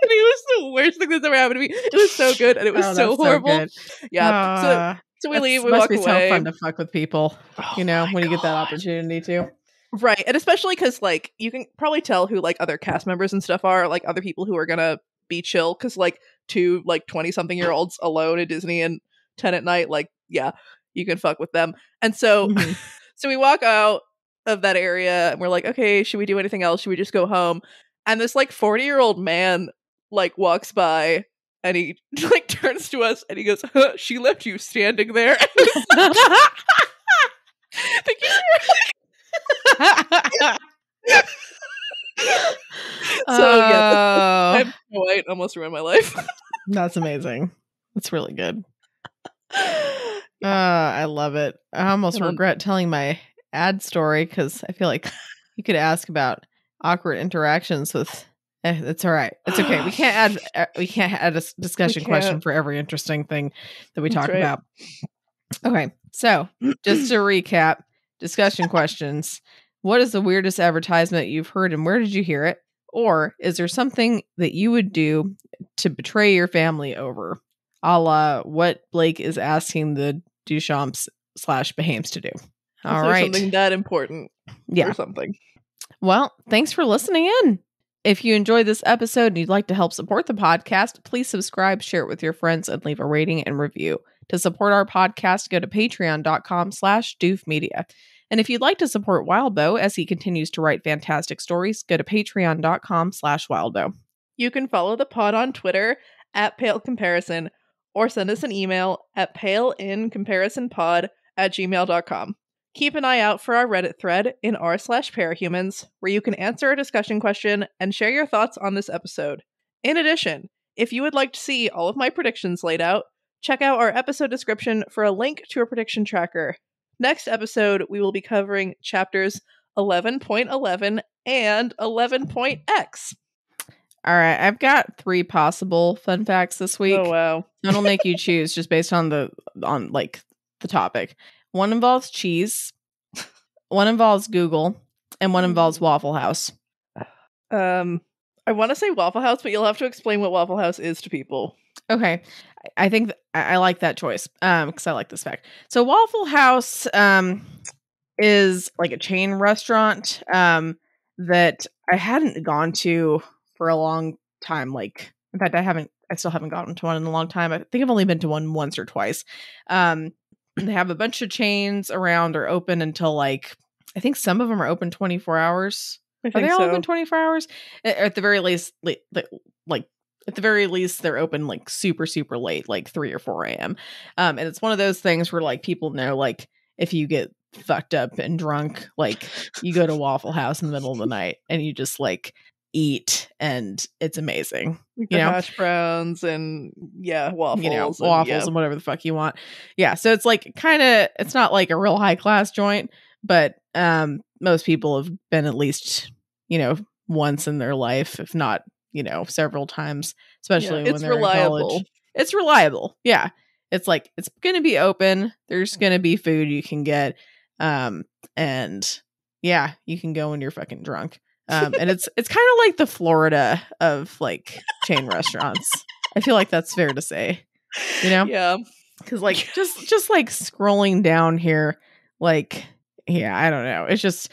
And it was the worst thing that's ever happened to me. It was so good, and it was so horrible. Yeah. So we leave. We walk away. Must be so fun to fuck with people, when you get that opportunity to. Right, and especially because you can probably tell who other cast members and stuff are other people who are gonna be chill, because two 20-something-year-olds alone at Disney and 10 at night, you can fuck with them. And so so we walk out of that area and we're like, okay, should we do anything else? Should we just go home? And this 40-year-old man walks by, and he turns to us and he goes, huh, she left you standing there. Thank you. I'm white, almost ruined my life. That's amazing. That's really good. I love it. I almost regret telling my ad story, because I feel like you could ask about awkward interactions with. It's all right. It's okay. We can't add a discussion question for every interesting thing that we talk about. Okay, so just to recap, discussion questions. What is the weirdest advertisement you've heard, and where did you hear it? Or is there something that you would do to betray your family over? A la what Blake is asking the Duchamps / Behaims to do. All right. Something that important. Or something. Well, thanks for listening in. If you enjoyed this episode and you'd like to help support the podcast, please subscribe, share it with your friends, and leave a rating and review. To support our podcast, go to patreon.com/doofmedia. And if you'd like to support Wildbow as he continues to write fantastic stories, go to patreon.com/Wildbow. You can follow the pod on Twitter @PaleComparison, or send us an email at paleincomparisonpod@gmail.com. Keep an eye out for our Reddit thread in r/parahumans, where you can answer a discussion question and share your thoughts on this episode. In addition, if you would like to see all of my predictions laid out, check out our episode description for a link to a prediction tracker. Next episode, we will be covering chapters 11.11 and 11.x. All right, I've got 3 possible fun facts this week. Oh wow! It'll make you choose just based on the topic. One involves cheese, one involves Google, and one involves Waffle House. I want to say Waffle House, but you'll have to explain what Waffle House is to people. Okay, I think I like that choice because I like this fact. So Waffle House is a chain restaurant that I hadn't gone to for a long time. In fact, I still haven't gone to one in a long time. I think I've only been to one once or twice. They have a bunch of chains around, or open until I think some of them are open 24 hours. Are they all open 24 hours? At the very least, at the very least, they're open super, super late, 3 or 4 a.m. And it's one of those things where people know, if you get fucked up and drunk, you go to Waffle House in the middle of the night and you just eat, and it's amazing. Hash browns and waffles, and whatever the fuck you want. Yeah, so it's it's not a real high class joint, but most people have been at least once in their life, if not several times, especially when they're reliable. In college. It's reliable. Yeah, it's it's gonna be open. There's gonna be food you can get, and yeah, you can go when you're fucking drunk. And it's kind of like the Florida of chain restaurants. I feel like that's fair to say, Yeah. Because just scrolling down here, yeah, I don't know. It's just,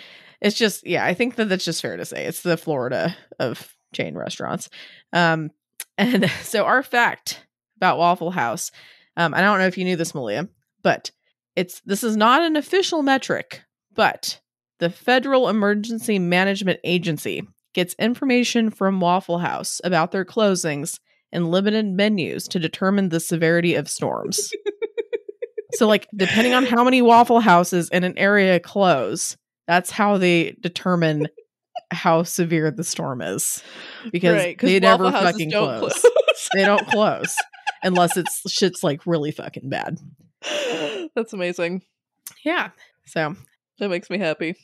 yeah, I think that's just fair to say. It's the Florida of chain restaurants. And so our fact about Waffle House, I don't know if you knew this, Malia, but this is not an official metric, but the Federal Emergency Management Agency gets information from Waffle House about their closings and limited menus to determine the severity of storms. So, depending on how many Waffle Houses in an area close, that's how they determine how severe the storm is. Because they never fucking close. They don't close unless shit's really fucking bad. That's amazing. Yeah. So That makes me happy.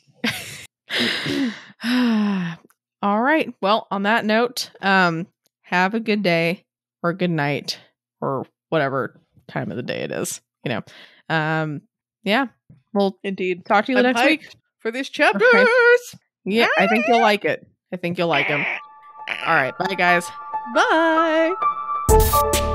all right. Well, on that note, have a good day or good night or whatever time of the day it is. Yeah. We'll Indeed. talk to you I'm next week for these chapters. Okay. Yeah, I think you'll like it. I think you'll like them. All right. Bye, guys. Bye.